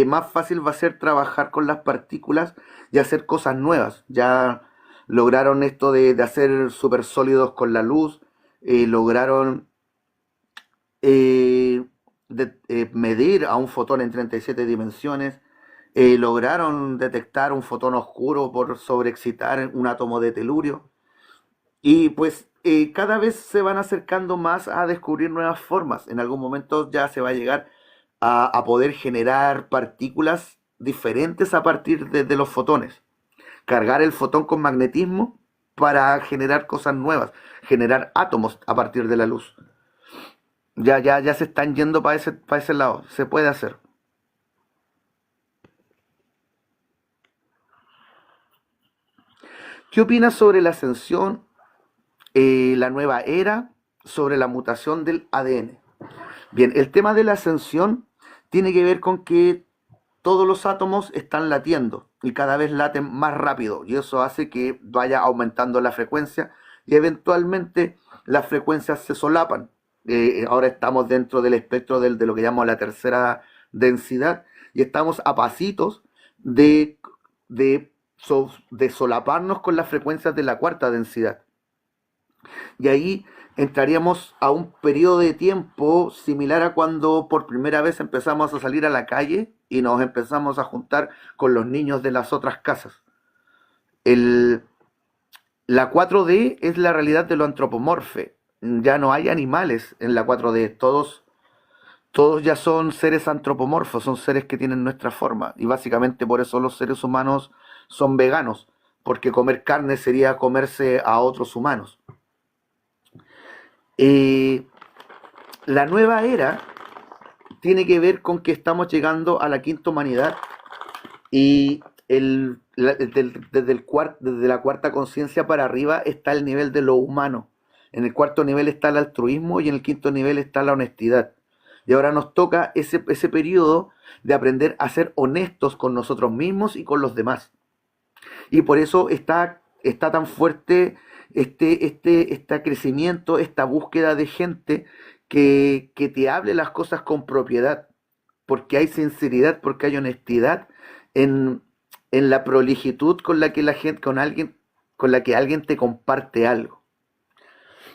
[SPEAKER 1] más fácil va a ser trabajar con las partículas y hacer cosas nuevas. Ya lograron esto de hacer super sólidos con la luz, lograron medir a un fotón en 37 dimensiones, lograron detectar un fotón oscuro por sobreexcitar un átomo de telurio. Y pues cada vez se van acercando más a descubrir nuevas formas. En algún momento ya se va a llegar a poder generar partículas diferentes a partir de los fotones. Cargar el fotón con magnetismo para generar cosas nuevas, generar átomos a partir de la luz. Ya se están yendo para ese lado. Se puede hacer. ¿Qué opinas sobre la ascensión, la nueva era, sobre la mutación del ADN? Bien, el tema de la ascensión tiene que ver con que todos los átomos están latiendo y cada vez laten más rápido, y eso hace que vaya aumentando la frecuencia y eventualmente las frecuencias se solapan. Ahora estamos dentro del espectro de lo que llamamos la tercera densidad y estamos a pasitos de, de, de solaparnos con las frecuencias de la cuarta densidad. Y ahí entraríamos a un periodo de tiempo similar a cuando por primera vez empezamos a salir a la calle y nos empezamos a juntar con los niños de las otras casas. La 4D es la realidad de lo antropomorfe. Ya no hay animales en la 4D, todos ya son seres antropomorfos, son seres que tienen nuestra forma. Y básicamente por eso los seres humanos son veganos, porque comer carne sería comerse a otros humanos. La nueva era tiene que ver con que estamos llegando a la quinta humanidad y desde la cuarta conciencia para arriba está el nivel de lo humano. En el cuarto nivel está el altruismo y en el quinto nivel está la honestidad. Y ahora nos toca ese periodo de aprender a ser honestos con nosotros mismos y con los demás. Y por eso está tan fuerte este crecimiento, esta búsqueda de gente que te hable las cosas con propiedad, porque hay sinceridad, porque hay honestidad en la prolijitud con la que con la que alguien te comparte algo.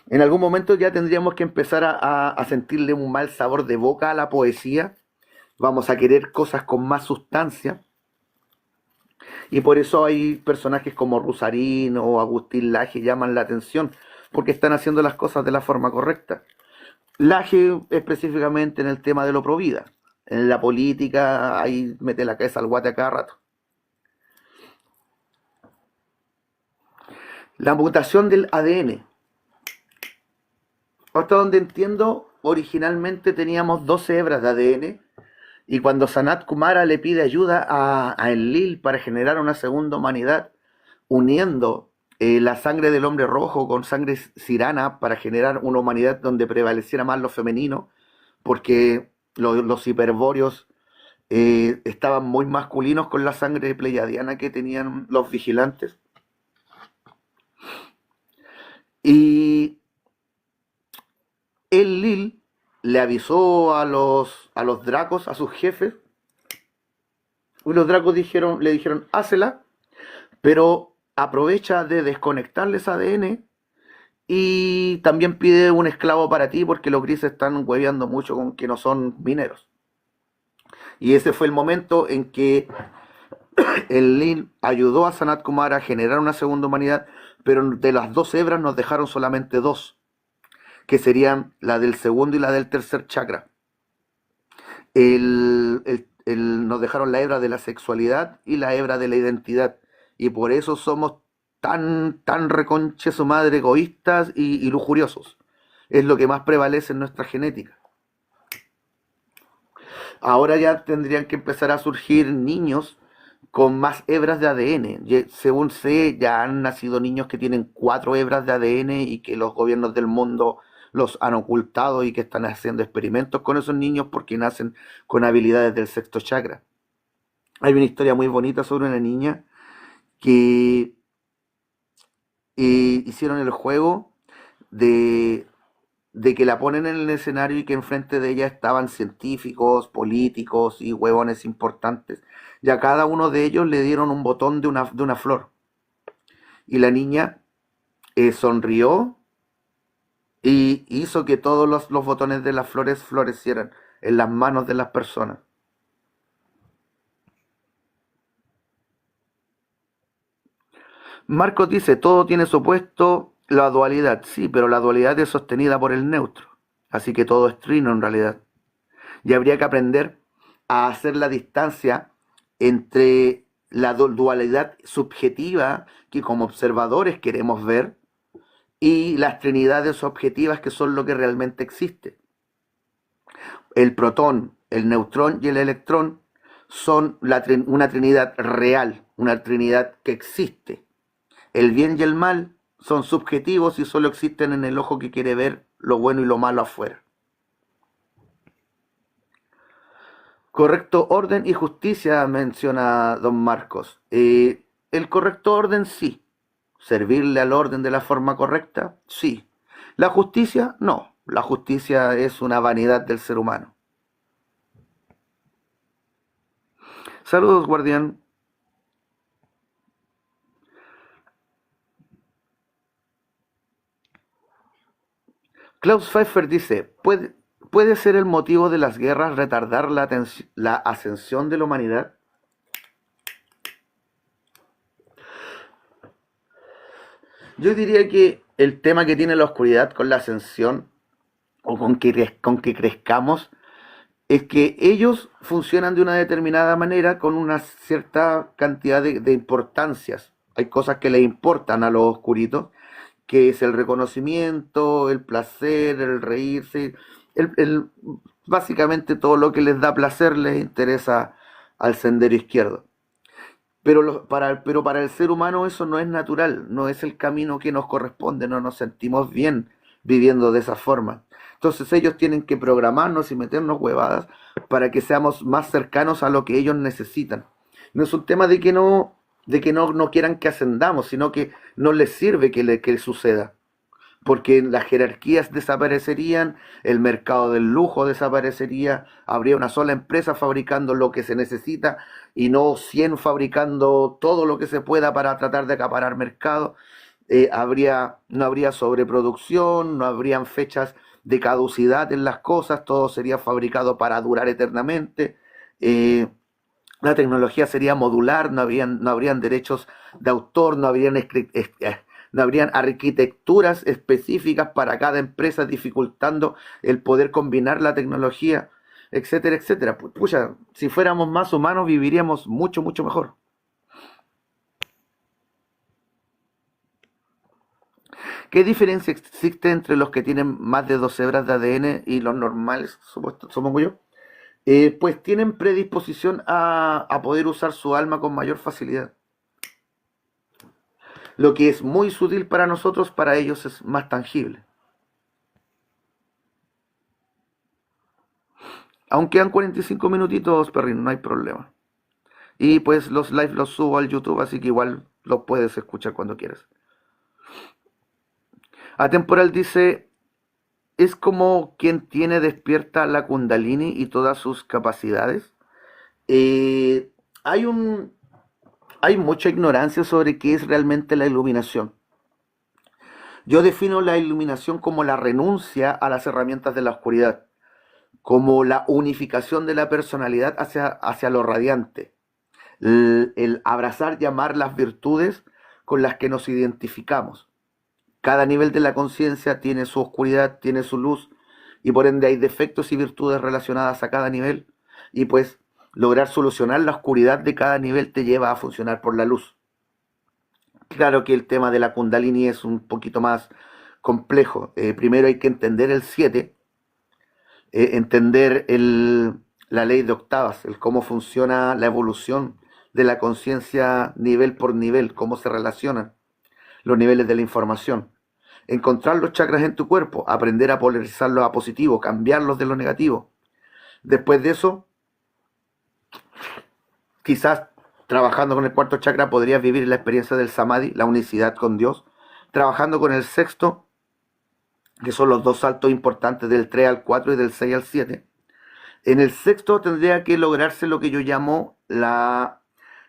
[SPEAKER 1] En algún momento ya tendríamos que empezar a sentirle un mal sabor de boca a la poesía. Vamos a querer cosas con más sustancia. Y por eso hay personajes como Rusarín o Agustín Laje llaman la atención, porque están haciendo las cosas de la forma correcta. Laje específicamente en el tema de lo provida. En la política, ahí mete la cabeza al guate a cada rato. La mutación del ADN. Hasta donde entiendo, originalmente teníamos 12 hebras de ADN y cuando Sanat Kumara le pide ayuda a Enlil para generar una segunda humanidad, uniendo la sangre del hombre rojo con sangre cirana para generar una humanidad donde prevaleciera más lo femenino, porque los hiperbóreos estaban muy masculinos con la sangre pleiadiana que tenían los vigilantes. Y el Lil le avisó a los dracos, a sus jefes, y los dracos le dijeron, hácela, pero aprovecha de desconectarles ADN y también pide un esclavo para ti porque los grises están hueveando mucho con que no son mineros. Y ese fue el momento en que el Lin ayudó a Sanat Kumar a generar una segunda humanidad, pero de las dos hebras nos dejaron solamente dos, que serían la del segundo y la del tercer chakra. Nos dejaron la hebra de la sexualidad y la hebra de la identidad. Y por eso somos tan reconche su madre egoístas y lujuriosos. Es lo que más prevalece en nuestra genética. Ahora ya tendrían que empezar a surgir niños con más hebras de ADN. Según sé, ya han nacido niños que tienen 4 hebras de ADN y que los gobiernos del mundo los han ocultado y que están haciendo experimentos con esos niños porque nacen con habilidades del sexto chakra. Hay una historia muy bonita sobre una niña que hicieron el juego de, de que la ponen en el escenario y que enfrente de ella estaban científicos, políticos y huevones importantes. Y a cada uno de ellos le dieron un botón de una flor. Y la niña sonrió y hizo que todos los botones de las flores florecieran en las manos de las personas. Marcos dice, todo tiene su puesto, la dualidad, sí, pero la dualidad es sostenida por el neutro. Así que todo es trino en realidad. Y habría que aprender a hacer la distancia entre la dualidad subjetiva que como observadores queremos ver y las trinidades objetivas que son lo que realmente existe. El protón, el neutrón y el electrón son una trinidad real, una trinidad que existe. El bien y el mal son subjetivos y solo existen en el ojo que quiere ver lo bueno y lo malo afuera. Correcto orden y justicia, menciona don Marcos. El correcto orden sí. Servirle al orden de la forma correcta, sí. La justicia, no. La justicia es una vanidad del ser humano. Saludos, guardián. Klaus Pfeiffer dice, ¿puede ser el motivo de las guerras retardar la ascensión de la humanidad? Yo diría que el tema que tiene la oscuridad con la ascensión o con que crezcamos es que ellos funcionan de una determinada manera con una cierta cantidad de importancias. Hay cosas que le importan a los oscuritos, que es el reconocimiento, el placer, el reírse, el, básicamente todo lo que les da placer les interesa al sendero izquierdo. Pero para el ser humano eso no es natural, no es el camino que nos corresponde, no nos sentimos bien viviendo de esa forma. Entonces ellos tienen que programarnos y meternos huevadas para que seamos más cercanos a lo que ellos necesitan. No es un tema de que no quieran que ascendamos, sino que no les sirve que suceda. Porque las jerarquías desaparecerían, el mercado del lujo desaparecería, habría una sola empresa fabricando lo que se necesita y no 100 fabricando todo lo que se pueda para tratar de acaparar mercado. No habría sobreproducción, no habrían fechas de caducidad en las cosas, todo sería fabricado para durar eternamente. La tecnología sería modular, no habrían derechos de autor, no habrían arquitecturas específicas para cada empresa dificultando el poder combinar la tecnología, etcétera, etcétera. Pucha, si fuéramos más humanos viviríamos mucho, mucho mejor. ¿Qué diferencia existe entre los que tienen más de 2 hebras de ADN y los normales, supongo yo? Pues tienen predisposición a poder usar su alma con mayor facilidad. Lo que es muy sutil para nosotros, para ellos es más tangible. Aún quedan 45 minutitos, perrín, no hay problema. Y pues los live los subo al YouTube, así que igual los puedes escuchar cuando quieras. Atemporal dice, es como quien tiene despierta la Kundalini y todas sus capacidades. Eh, hay un, hay mucha ignorancia sobre qué es realmente la iluminación. Yo defino la iluminación como la renuncia a las herramientas de la oscuridad, como la unificación de la personalidad hacia lo radiante, el abrazar y amar las virtudes con las que nos identificamos. Cada nivel de la conciencia tiene su oscuridad, tiene su luz, y por ende hay defectos y virtudes relacionadas a cada nivel, y pues lograr solucionar la oscuridad de cada nivel te lleva a funcionar por la luz. Claro que el tema de la Kundalini es un poquito más complejo. Primero hay que entender el 7, entender la ley de octavas, el cómo funciona la evolución de la conciencia nivel por nivel, cómo se relacionan los niveles de la información. Encontrar los chakras en tu cuerpo, aprender a polarizarlos a positivo, cambiarlos de lo negativo. Después de eso, quizás trabajando con el cuarto chakra podrías vivir la experiencia del samadhi, la unicidad con Dios. Trabajando con el sexto, que son los dos saltos importantes del 3 al 4 y del 6 al 7. En el sexto tendría que lograrse lo que yo llamo la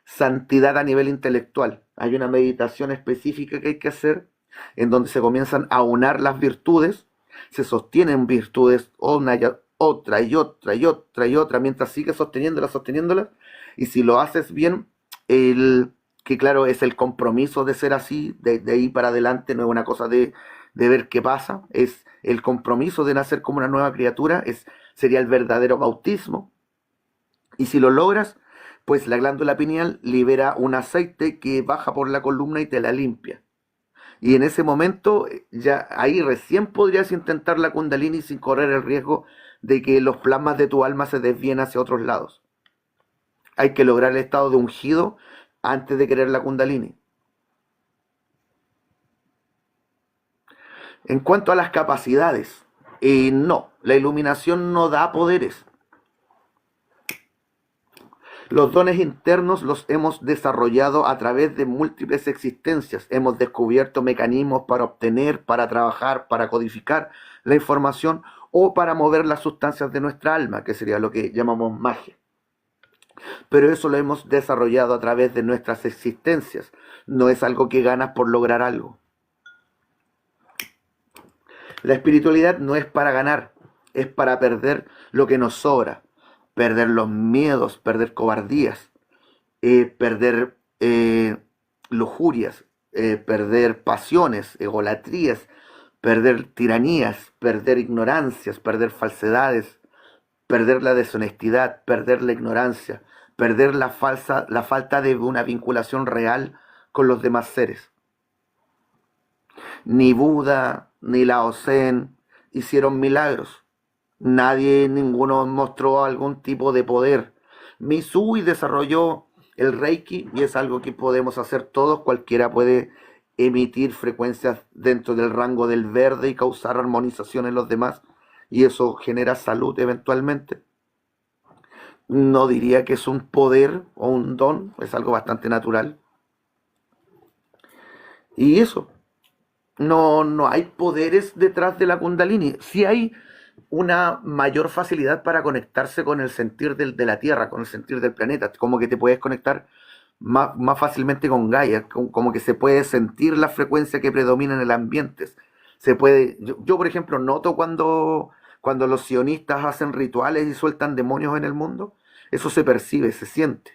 [SPEAKER 1] santidad a nivel intelectual. Hay una meditación específica que hay que hacer en donde se comienzan a unar las virtudes, se sostienen virtudes una y otra y otra y otra y otra, mientras sigues sosteniéndolas, y si lo haces bien, que claro es el compromiso de ser así, de ahí para adelante, no es una cosa de ver qué pasa, es el compromiso de nacer como una nueva criatura, sería el verdadero bautismo, y si lo logras, pues la glándula pineal libera un aceite que baja por la columna y te la limpia. Y en ese momento, ya ahí recién podrías intentar la Kundalini sin correr el riesgo de que los plasmas de tu alma se desvíen hacia otros lados. Hay que lograr el estado de ungido antes de querer la Kundalini. En cuanto a las capacidades, no, la iluminación no da poderes. Los dones internos los hemos desarrollado a través de múltiples existencias. Hemos descubierto mecanismos para obtener, para trabajar, para codificar la información o para mover las sustancias de nuestra alma, que sería lo que llamamos magia. Pero eso lo hemos desarrollado a través de nuestras existencias. No es algo que ganas por lograr algo. La espiritualidad no es para ganar, es para perder lo que nos sobra. Perder los miedos, perder cobardías, perder lujurias, perder pasiones, egolatrías, perder tiranías, perder ignorancias, perder falsedades, perder la deshonestidad, perder la ignorancia, perder la falta de una vinculación real con los demás seres. Ni Buda, ni Lao Tse hicieron milagros. Ninguno mostró algún tipo de poder. Misui desarrolló el Reiki y es algo que podemos hacer todos. Cualquiera puede emitir frecuencias dentro del rango del verde y causar armonización en los demás. Y eso genera salud eventualmente. No diría que es un poder o un don, es algo bastante natural. Y eso, no hay poderes detrás de la Kundalini. Sí hay una mayor facilidad para conectarse con el sentir de la Tierra, con el sentir del planeta, como que te puedes conectar más fácilmente con Gaia, como que se puede sentir la frecuencia que predomina en el ambiente. Yo, por ejemplo, noto cuando los sionistas hacen rituales y sueltan demonios en el mundo, eso se percibe, se siente.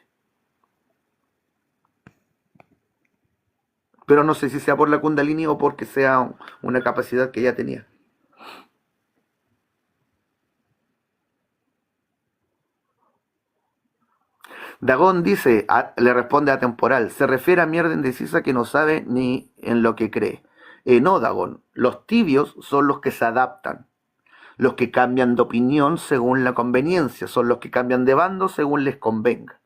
[SPEAKER 1] Pero no sé si sea por la Kundalini o porque sea una capacidad que ya tenía. Dagón dice, le responde a Temporal, se refiere a mierda indecisa que no sabe ni en lo que cree. No, Dagón, los tibios son los que se adaptan, los que cambian de opinión según la conveniencia, son los que cambian de bando según les convenga.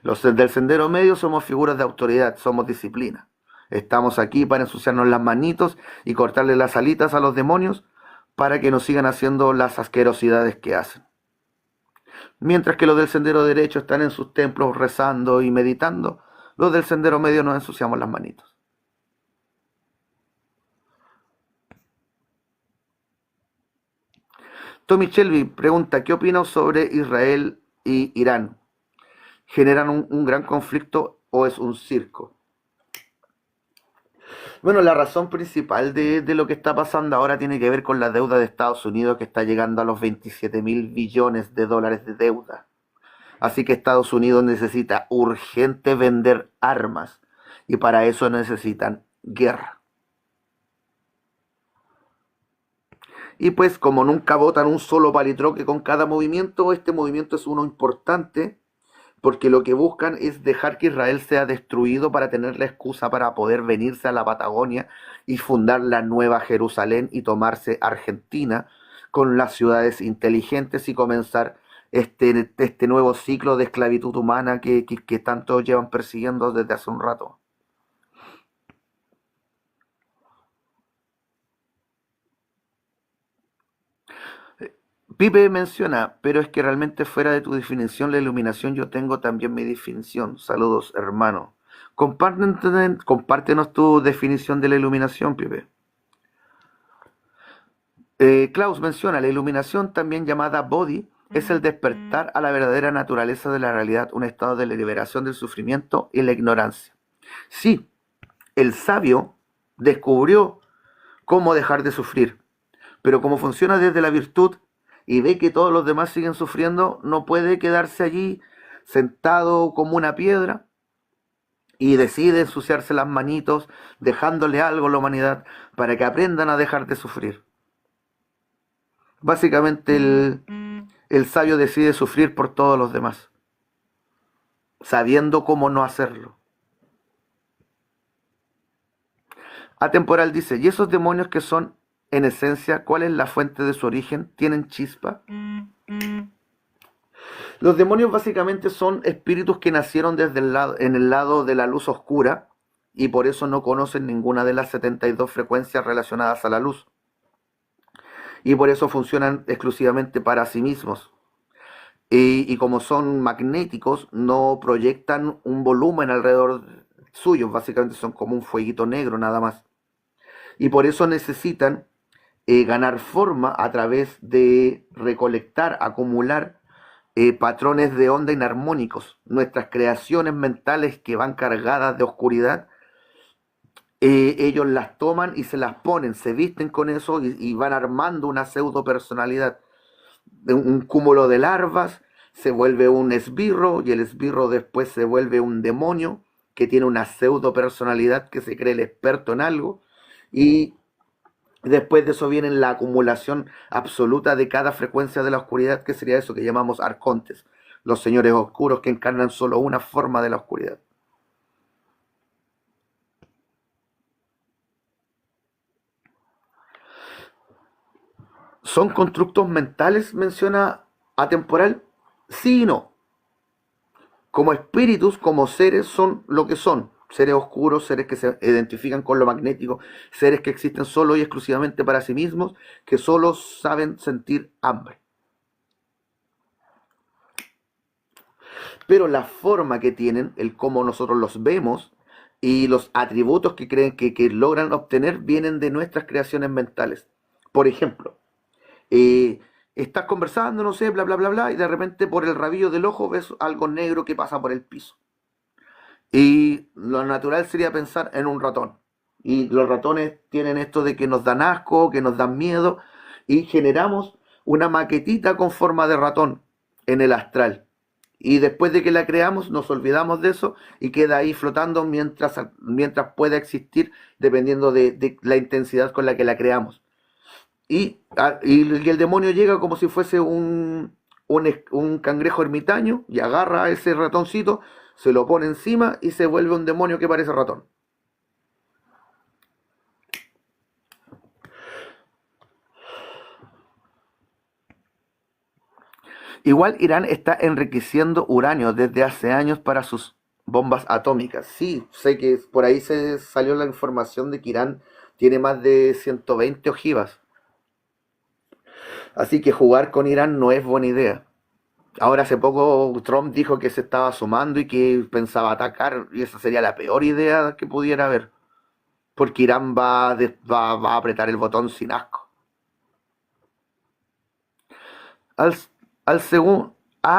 [SPEAKER 1] Los del sendero medio somos figuras de autoridad, somos disciplina. Estamos aquí para ensuciarnos las manitos y cortarle las alitas a los demonios para que nos sigan haciendo las asquerosidades que hacen. Mientras que los del sendero derecho están en sus templos rezando y meditando, los del sendero medio nos ensuciamos las manitos. Tommy Shelby pregunta, ¿qué opinas sobre Israel y Irán? ¿Generan un gran conflicto o es un circo? Bueno, la razón principal de lo que está pasando ahora tiene que ver con la deuda de Estados Unidos, que está llegando a los 27.000 billones de dólares. Así que Estados Unidos necesita urgente vender armas y para eso necesitan guerra. Y pues como nunca votan un solo palitroque con cada movimiento, este movimiento es uno importante porque lo que buscan es dejar que Israel sea destruido para tener la excusa para poder venirse a la Patagonia y fundar la nueva Jerusalén y tomarse Argentina con las ciudades inteligentes y comenzar este nuevo ciclo de esclavitud humana que tanto llevan persiguiendo desde hace un rato. Pipe menciona, pero es que realmente fuera de tu definición la iluminación yo tengo también mi definición. Saludos, hermano. Compártenos tu definición de la iluminación, Pipe. Klaus menciona, la iluminación, también llamada body, es el despertar a la verdadera naturaleza de la realidad, un estado de la liberación del sufrimiento y la ignorancia. Sí, el sabio descubrió cómo dejar de sufrir, pero como funciona desde la virtud y ve que todos los demás siguen sufriendo, no puede quedarse allí sentado como una piedra y decide ensuciarse las manitos dejándole algo a la humanidad para que aprendan a dejar de sufrir. Básicamente el sabio decide sufrir por todos los demás, sabiendo cómo no hacerlo. Atemporal dice, ¿y esos demonios que son en esencia, cuál es la fuente de su origen? ¿Tienen chispa? Los demonios básicamente son espíritus que nacieron en el lado de la luz oscura y por eso no conocen ninguna de las 72 frecuencias relacionadas a la luz. Y por eso funcionan exclusivamente para sí mismos. Y como son magnéticos, no proyectan un volumen alrededor suyo, básicamente son como un fueguito negro nada más. Y por eso necesitan ganar forma a través de recolectar, acumular patrones de onda inarmónicos. Nuestras creaciones mentales que van cargadas de oscuridad, ellos las toman y se las ponen, se visten con eso y van armando una pseudo personalidad. Un cúmulo de larvas se vuelve un esbirro y el esbirro después se vuelve un demonio que tiene una pseudo personalidad que se cree el experto en algo y después de eso viene la acumulación absoluta de cada frecuencia de la oscuridad, que sería eso que llamamos arcontes, los señores oscuros que encarnan solo una forma de la oscuridad. ¿Son constructos mentales, menciona Atemporal? Sí y no. Como espíritus, como seres, son lo que son. Seres oscuros, seres que se identifican con lo magnético, seres que existen solo y exclusivamente para sí mismos, que solo saben sentir hambre. Pero la forma que tienen, el cómo nosotros los vemos y los atributos que creen que logran obtener vienen de nuestras creaciones mentales. Por ejemplo, eh, estás conversando, no sé, bla, bla, bla, bla, y de repente por el rabillo del ojo ves algo negro que pasa por el piso. Y lo natural sería pensar en un ratón. Y los ratones tienen esto de que nos dan asco, que nos dan miedo, y generamos una maquetita con forma de ratón en el astral. Y después de que la creamos, nos olvidamos de eso y queda ahí flotando mientras pueda existir, dependiendo de la intensidad con la que la creamos. Y el demonio llega como si fuese un cangrejo ermitaño y agarra a ese ratoncito, se lo pone encima y se vuelve un demonio que parece ratón. Igual Irán está enriqueciendo uranio desde hace años para sus bombas atómicas. Sí, sé que por ahí se salió la información de que Irán tiene más de 120 ojivas. Así que jugar con Irán no es buena idea. Ahora hace poco Trump dijo que se estaba sumando y que pensaba atacar, y esa sería la peor idea que pudiera haber, porque Irán va a apretar el botón sin asco. Al, al según,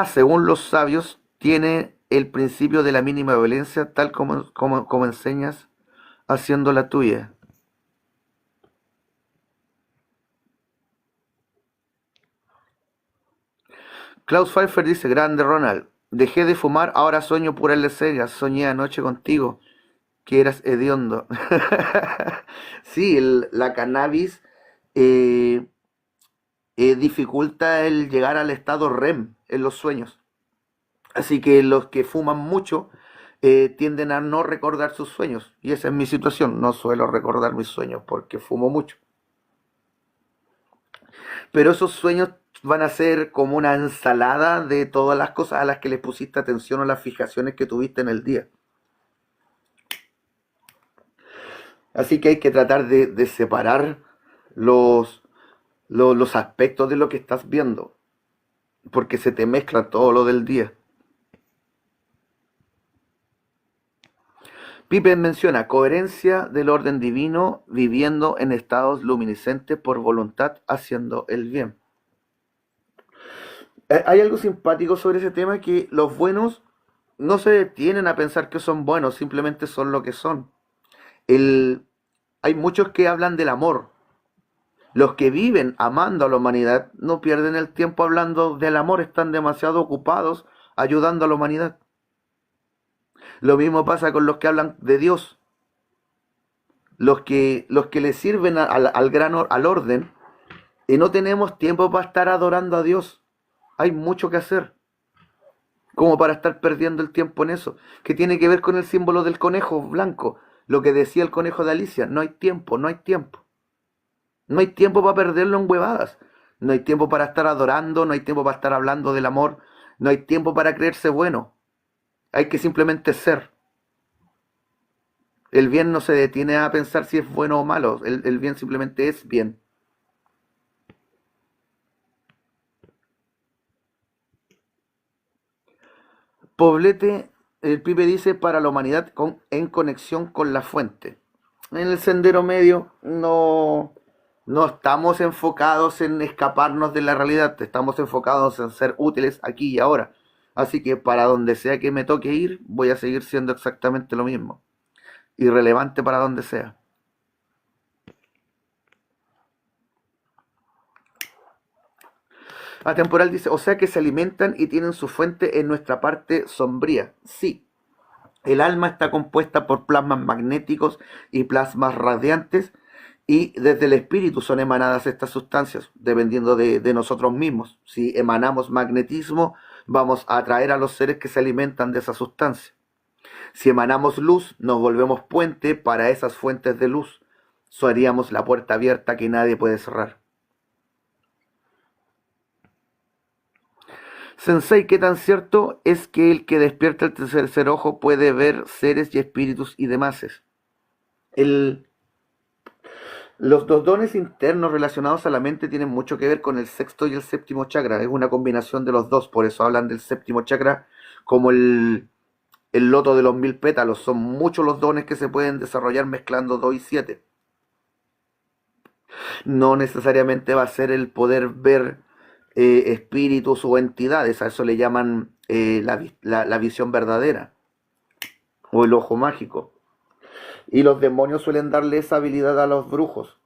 [SPEAKER 1] según los sabios, tiene el principio de la mínima violencia, tal como enseñas, haciendo la tuya. Klaus Pfeiffer dice, grande Ronald, dejé de fumar, ahora sueño puras lecerias, soñé anoche contigo, que eras hediondo. Sí, la cannabis eh, dificulta el llegar al estado REM en los sueños. Así que los que fuman mucho tienden a no recordar sus sueños. Y esa es mi situación. No suelo recordar mis sueños porque fumo mucho. Pero esos sueños van a ser como una ensalada de todas las cosas a las que les pusiste atención o las fijaciones que tuviste en el día. Así que hay que tratar de separar los, los aspectos de lo que estás viendo. Porque se te mezcla todo lo del día. Pippen menciona coherencia del orden divino, viviendo en estados luminiscentes por voluntad, haciendo el bien. Hay algo simpático sobre ese tema, que los buenos no se detienen a pensar que son buenos, simplemente son lo que son. El, Hay muchos que hablan del amor. Los que viven amando a la humanidad no pierden el tiempo hablando del amor, están demasiado ocupados ayudando a la humanidad. Lo mismo pasa con los que hablan de Dios. Los que le sirven al orden, y no tenemos tiempo para estar adorando a Dios. Hay mucho que hacer, como para estar perdiendo el tiempo en eso, que tiene que ver con el símbolo del conejo blanco, lo que decía el conejo de Alicia, no hay tiempo, no hay tiempo. No hay tiempo para perderlo en huevadas, no hay tiempo para estar adorando, no hay tiempo para estar hablando del amor, no hay tiempo para creerse bueno, hay que simplemente ser. El bien no se detiene a pensar si es bueno o malo, el bien simplemente es bien. Poblete, el Pipe dice, para la humanidad en conexión con la fuente. En el sendero medio no estamos enfocados en escaparnos de la realidad, estamos enfocados en ser útiles aquí y ahora. Así que para donde sea que me toque ir, voy a seguir siendo exactamente lo mismo. Irrelevante para donde sea. Atemporal dice, o sea que se alimentan y tienen su fuente en nuestra parte sombría. Sí, el alma está compuesta por plasmas magnéticos y plasmas radiantes, y desde el espíritu son emanadas estas sustancias, dependiendo de nosotros mismos. Si emanamos magnetismo, vamos a atraer a los seres que se alimentan de esa sustancia. Si emanamos luz, nos volvemos puente para esas fuentes de luz. Haríamos la puerta abierta que nadie puede cerrar. Sensei, ¿qué tan cierto es que el que despierta el tercer ojo puede ver seres y espíritus y demás? El, los dos dones internos relacionados a la mente tienen mucho que ver con el sexto y el séptimo chakra. Es una combinación de los dos, por eso hablan del séptimo chakra como el loto de los 1000 pétalos. Son muchos los dones que se pueden desarrollar mezclando 2 y 7. No necesariamente va a ser el poder ver espíritus o entidades, a eso le llaman la visión verdadera o el ojo mágico. Y los demonios suelen darle esa habilidad a los brujos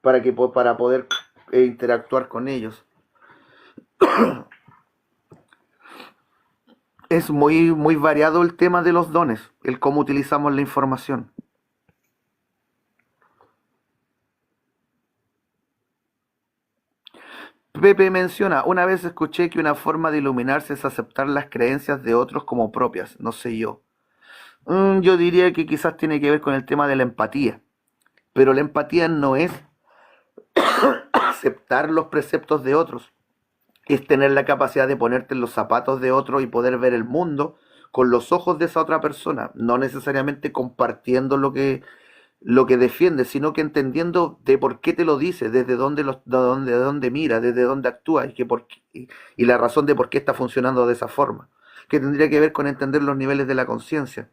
[SPEAKER 1] para poder interactuar con ellos. Es muy variado el tema de los dones, el cómo utilizamos la información. Pepe menciona, una vez escuché que una forma de iluminarse es aceptar las creencias de otros como propias, no sé yo. Yo diría que quizás tiene que ver con el tema de la empatía, pero la empatía no es aceptar los preceptos de otros, es tener la capacidad de ponerte en los zapatos de otro y poder ver el mundo con los ojos de esa otra persona, no necesariamente compartiendo lo que defiende, sino que entendiendo de por qué te lo dice, desde dónde, de dónde mira, desde dónde actúa y la razón de por qué está funcionando de esa forma, que tendría que ver con entender los niveles de la conciencia.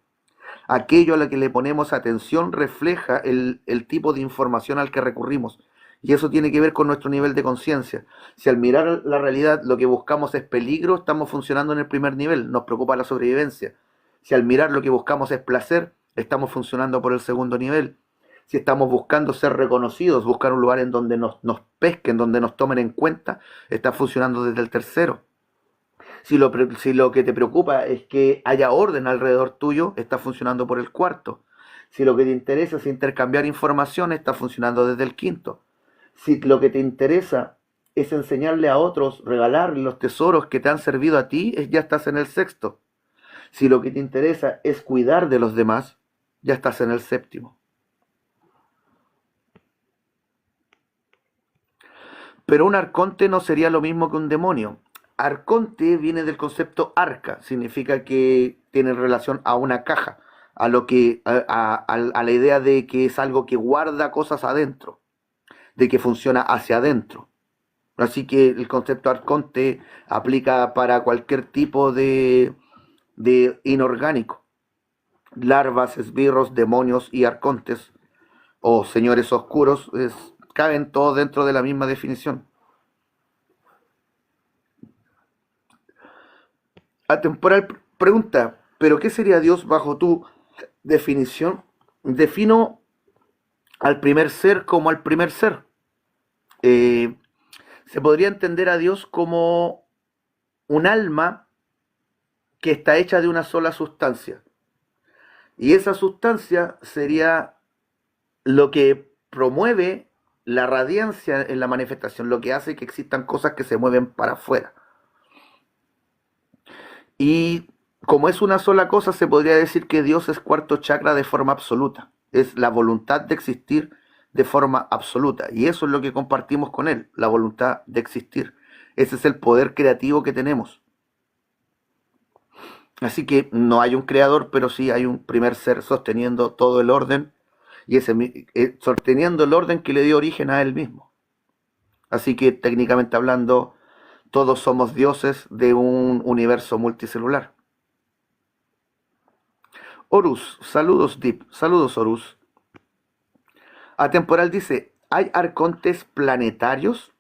[SPEAKER 1] Aquello a lo que le ponemos atención refleja el tipo de información al que recurrimos. Y eso tiene que ver con nuestro nivel de conciencia. Si al mirar la realidad lo que buscamos es peligro, estamos funcionando en el primer nivel, nos preocupa la sobrevivencia. Si al mirar lo que buscamos es placer, estamos funcionando por el segundo nivel. Si estamos buscando ser reconocidos, buscar un lugar en donde nos pesquen, donde nos tomen en cuenta, está funcionando desde el tercero. Si lo que te preocupa es que haya orden alrededor tuyo, está funcionando por el cuarto. Si lo que te interesa es intercambiar información, está funcionando desde el quinto. Si lo que te interesa es enseñarle a otros, regalarle los tesoros que te han servido a ti, ya estás en el sexto. Si lo que te interesa es cuidar de los demás, ya estás en el séptimo. Pero un arconte no sería lo mismo que un demonio. Arconte viene del concepto arca, significa que tiene relación a una caja, a la idea de que es algo que guarda cosas adentro, de que funciona hacia adentro. Así que el concepto arconte aplica para cualquier tipo de inorgánico. Larvas, esbirros, demonios y arcontes, o señores oscuros, caben todos dentro de la misma definición. Atemporal pregunta, ¿pero qué sería Dios bajo tu definición? Defino al primer ser como al primer ser. Eh, Se podría entender a Dios como un alma que está hecha de una sola sustancia. Y esa sustancia sería lo que promueve la radiancia en la manifestación, lo que hace que existan cosas que se mueven para afuera. Y como es una sola cosa, se podría decir que Dios es cuarto chakra de forma absoluta. Es la voluntad de existir de forma absoluta. Y eso es lo que compartimos con Él, la voluntad de existir. Ese es el poder creativo que tenemos. Así que no hay un creador, pero sí hay un primer ser sosteniendo todo el orden y sosteniendo el orden que le dio origen a Él mismo. Así que técnicamente hablando, todos somos dioses de un universo multicelular. Horus, saludos Deep, saludos Horus. Atemporal dice, ¿hay arcontes planetarios?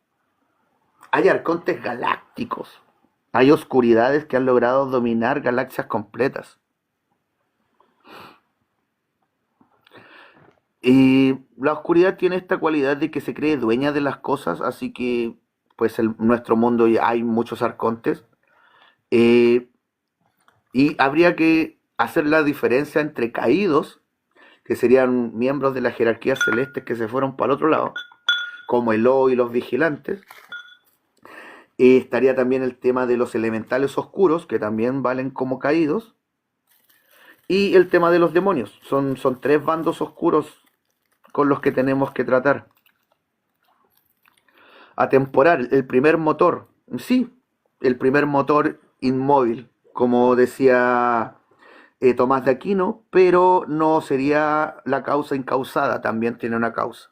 [SPEAKER 1] Hay arcontes galácticos. Hay oscuridades que han logrado dominar galaxias completas. Y la oscuridad tiene esta cualidad de que se cree dueña de las cosas, así que pues en nuestro mundo ya hay muchos arcontes. Eh, y habría que hacer la diferencia entre caídos, que serían miembros de las jerarquías celestes que se fueron para el otro lado, como Elo y los vigilantes. Estaría también el tema de los elementales oscuros, que también valen como caídos. Y el tema de los demonios. Son tres bandos oscuros con los que tenemos que tratar. Atemporal, el primer motor. Sí, el primer motor inmóvil, como decía Tomás de Aquino, pero no sería la causa incausada, también tiene una causa,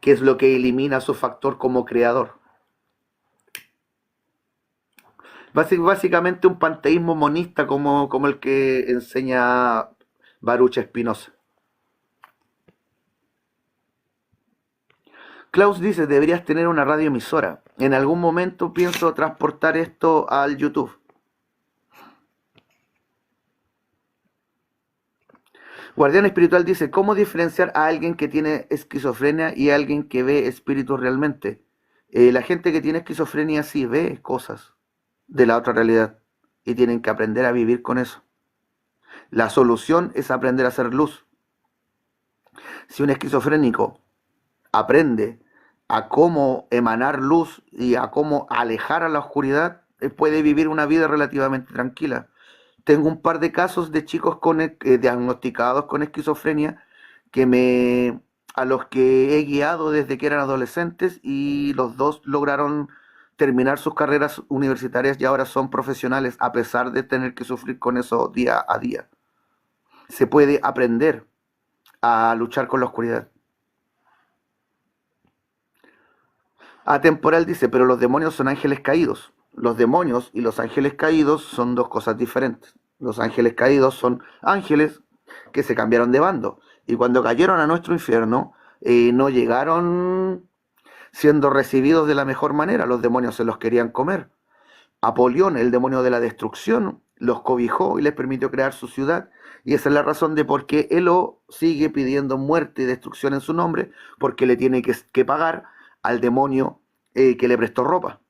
[SPEAKER 1] que es lo que elimina su factor como creador. Básicamente un panteísmo monista como el que enseña Baruch Spinoza. Klaus dice, deberías tener una radioemisora. En algún momento pienso transportar esto al YouTube. Guardián Espiritual dice, ¿cómo diferenciar a alguien que tiene esquizofrenia y a alguien que ve espíritus realmente? La gente que tiene esquizofrenia sí ve cosas de la otra realidad y tienen que aprender a vivir con eso. La solución es aprender a hacer luz. Si un esquizofrénico aprende a cómo emanar luz y a cómo alejar a la oscuridad, puede vivir una vida relativamente tranquila. Tengo un par de casos de chicos diagnosticados con esquizofrenia a los que he guiado desde que eran adolescentes y los dos lograron terminar sus carreras universitarias y ahora son profesionales a pesar de tener que sufrir con eso día a día. Se puede aprender a luchar con la oscuridad. Atemporal dice, pero los demonios son ángeles caídos. Los demonios y los ángeles caídos son dos cosas diferentes. Los ángeles caídos son ángeles que se cambiaron de bando. Y cuando cayeron a nuestro infierno, no llegaron siendo recibidos de la mejor manera. Los demonios se los querían comer. Apolión, el demonio de la destrucción, los cobijó y les permitió crear su ciudad. Y esa es la razón de por qué Elo sigue pidiendo muerte y destrucción en su nombre, porque le tiene que pagar al demonio que le prestó ropa.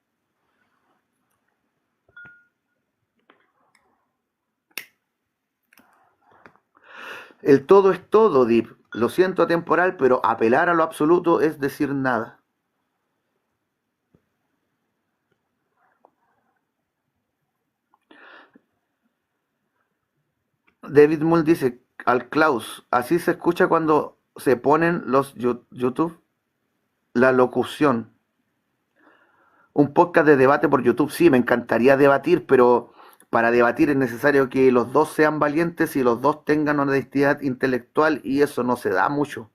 [SPEAKER 1] El todo es todo, Deep. Lo siento atemporal, pero apelar a lo absoluto es decir nada. David Mull dice al Klaus, así se escucha cuando se ponen los YouTube, la locución. Un podcast de debate por YouTube, sí, me encantaría debatir, pero para debatir es necesario que los dos sean valientes y los dos tengan una honestidad intelectual y eso no se da mucho.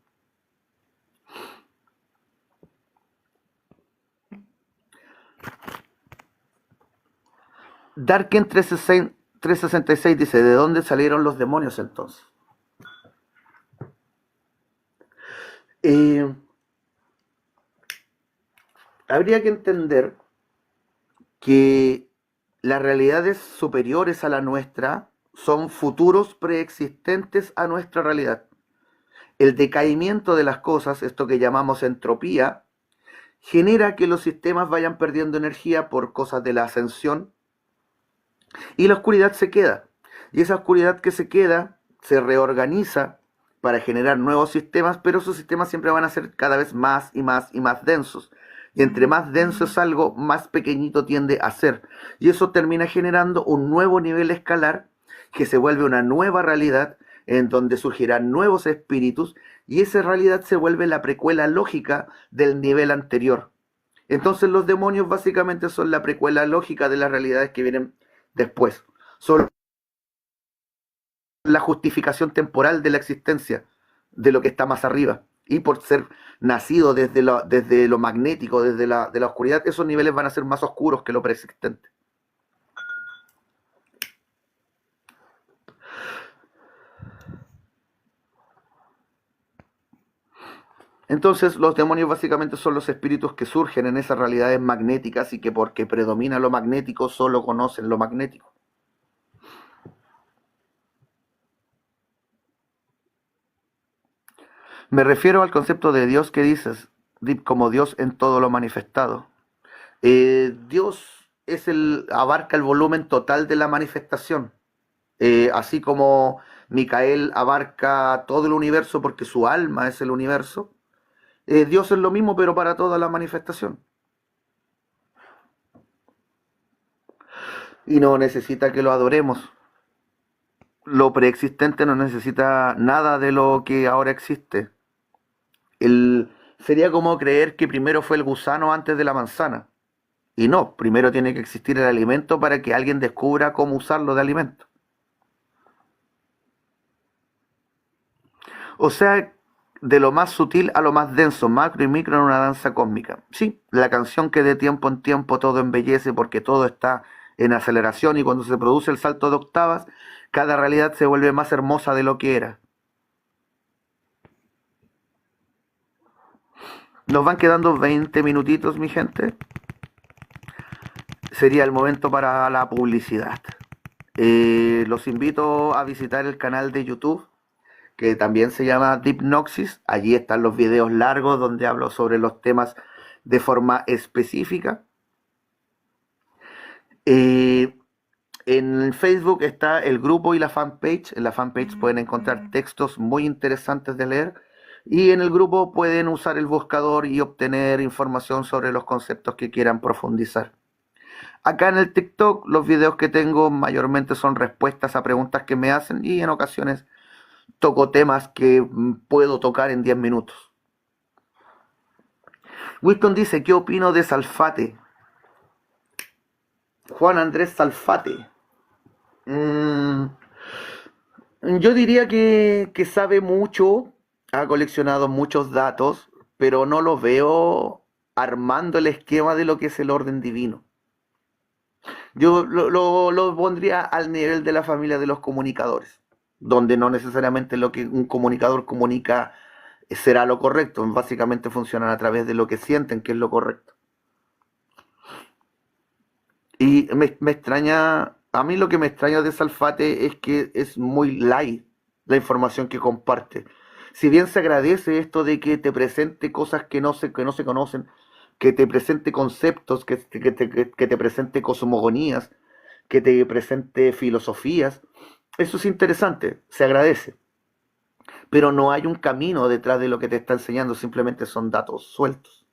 [SPEAKER 1] Darken 366 dice, ¿de dónde salieron los demonios entonces? Habría que entender que las realidades superiores a la nuestra son futuros preexistentes a nuestra realidad. El decaimiento de las cosas, esto que llamamos entropía, genera que los sistemas vayan perdiendo energía por cosas de la ascensión y la oscuridad se queda. Y esa oscuridad que se queda se reorganiza para generar nuevos sistemas, pero esos sistemas siempre van a ser cada vez más y más y más densos. Y entre más denso es algo, más pequeñito tiende a ser. Y eso termina generando un nuevo nivel escalar que se vuelve una nueva realidad en donde surgirán nuevos espíritus y esa realidad se vuelve la precuela lógica del nivel anterior. Entonces los demonios básicamente son la precuela lógica de las realidades que vienen después. Son la justificación temporal de la existencia de lo que está más arriba. Y por ser nacido desde lo magnético, desde de la oscuridad, esos niveles van a ser más oscuros que lo preexistente. Entonces los demonios básicamente son los espíritus que surgen en esas realidades magnéticas y que porque predomina lo magnético solo conocen lo magnético. Me refiero al concepto de Dios que dices, como Dios en todo lo manifestado. Dios abarca el volumen total de la manifestación, así como Micael abarca todo el universo porque su alma es el universo. Dios es lo mismo pero para toda la manifestación. Y no necesita que lo adoremos. Lo preexistente no necesita nada de lo que ahora existe. Sería como creer que primero fue el gusano antes de la manzana. Y no, primero tiene que existir el alimento para que alguien descubra cómo usarlo de alimento. O sea, de lo más sutil a lo más denso, macro y micro en una danza cósmica. Sí, la canción que de tiempo en tiempo todo embellece porque todo está en aceleración y cuando se produce el salto de octavas, cada realidad se vuelve más hermosa de lo que era. Nos van quedando 20 minutitos, mi gente. Sería el momento para la publicidad. Los invito a visitar el canal de YouTube, que también se llama Deepnoxis. Allí están los videos largos donde hablo sobre los temas de forma específica. En Facebook está el grupo y la fanpage. En la fanpage pueden encontrar textos muy interesantes de leer. Y en el grupo pueden usar el buscador y obtener información sobre los conceptos que quieran profundizar. Acá en el TikTok los videos que tengo mayormente son respuestas a preguntas que me hacen y en ocasiones toco temas que puedo tocar en 10 minutos. Winston dice, ¿qué opino de Salfate? Juan Andrés Salfate. Mm, yo diría que sabe mucho, ha coleccionado muchos datos, pero no lo veo armando el esquema de lo que es el orden divino. Yo lo pondría al nivel de la familia de los comunicadores, donde no necesariamente lo que un comunicador comunica será lo correcto, básicamente funcionan a través de lo que sienten que es lo correcto. Y me extraña, a mí lo que me extraña de Salfate es que es muy light la información que comparte. Si bien se agradece esto de que te presente cosas que no se conocen, que te presente conceptos, que te presente cosmogonías, que te presente filosofías, eso es interesante, se agradece. Pero no hay un camino detrás de lo que te está enseñando, simplemente son datos sueltos.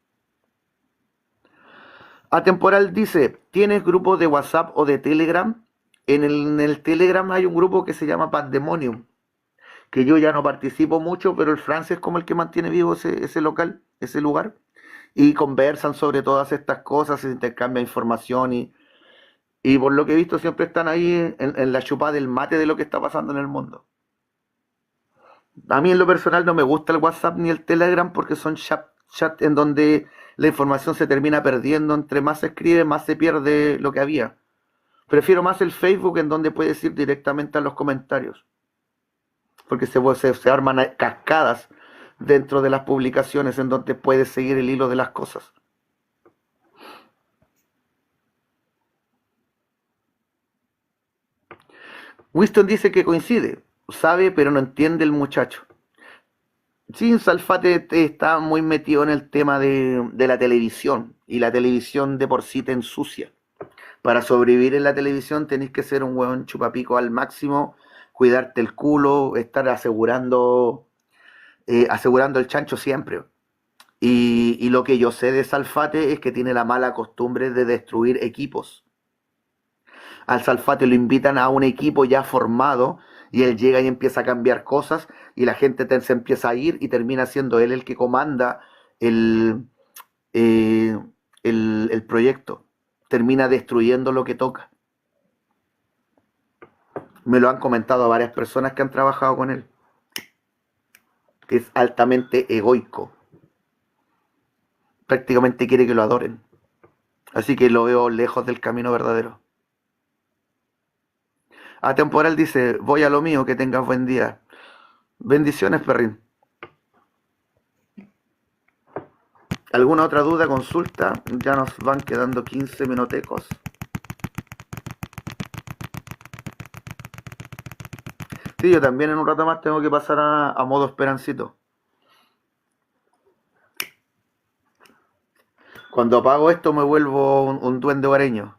[SPEAKER 1] Atemporal dice, ¿tienes grupos de WhatsApp o de Telegram? En el Telegram hay un grupo que se llama Pandemonium, que yo ya no participo mucho, pero el Francia es como el que mantiene vivo ese local, ese lugar, y conversan sobre todas estas cosas, se intercambia información y por lo que he visto siempre están ahí en la chupada del mate de lo que está pasando en el mundo. A mí en lo personal no me gusta el WhatsApp ni el Telegram porque son chat en donde la información se termina perdiendo, entre más se escribe, más se pierde lo que había. Prefiero más el Facebook en donde puedes ir directamente a los comentarios, porque se arman cascadas dentro de las publicaciones en donde puedes seguir el hilo de las cosas. Winston dice que coincide, sabe pero no entiende el muchacho. Sí, Salfate está muy metido en el tema de la televisión y la televisión de por sí te ensucia. Para sobrevivir en la televisión tenés que ser un hueón chupapico al máximo, cuidarte el culo, estar asegurando el chancho siempre. Y lo que yo sé de Salfate es que tiene la mala costumbre de destruir equipos. Al Salfate lo invitan a un equipo ya formado y él llega y empieza a cambiar cosas y la gente se empieza a ir y termina siendo él el que comanda el, eh, el proyecto. Termina destruyendo lo que toca. Me lo han comentado varias personas que han trabajado con él. Es altamente egoico. Prácticamente quiere que lo adoren. Así que lo veo lejos del camino verdadero. Atemporal dice, voy a lo mío, que tengas buen día. Bendiciones, perrín. ¿Alguna otra duda, consulta? Ya nos van quedando 15 minutecos. Sí, yo también en un rato más tengo que pasar a modo esperancito. Cuando apago esto me vuelvo un duende hogareño.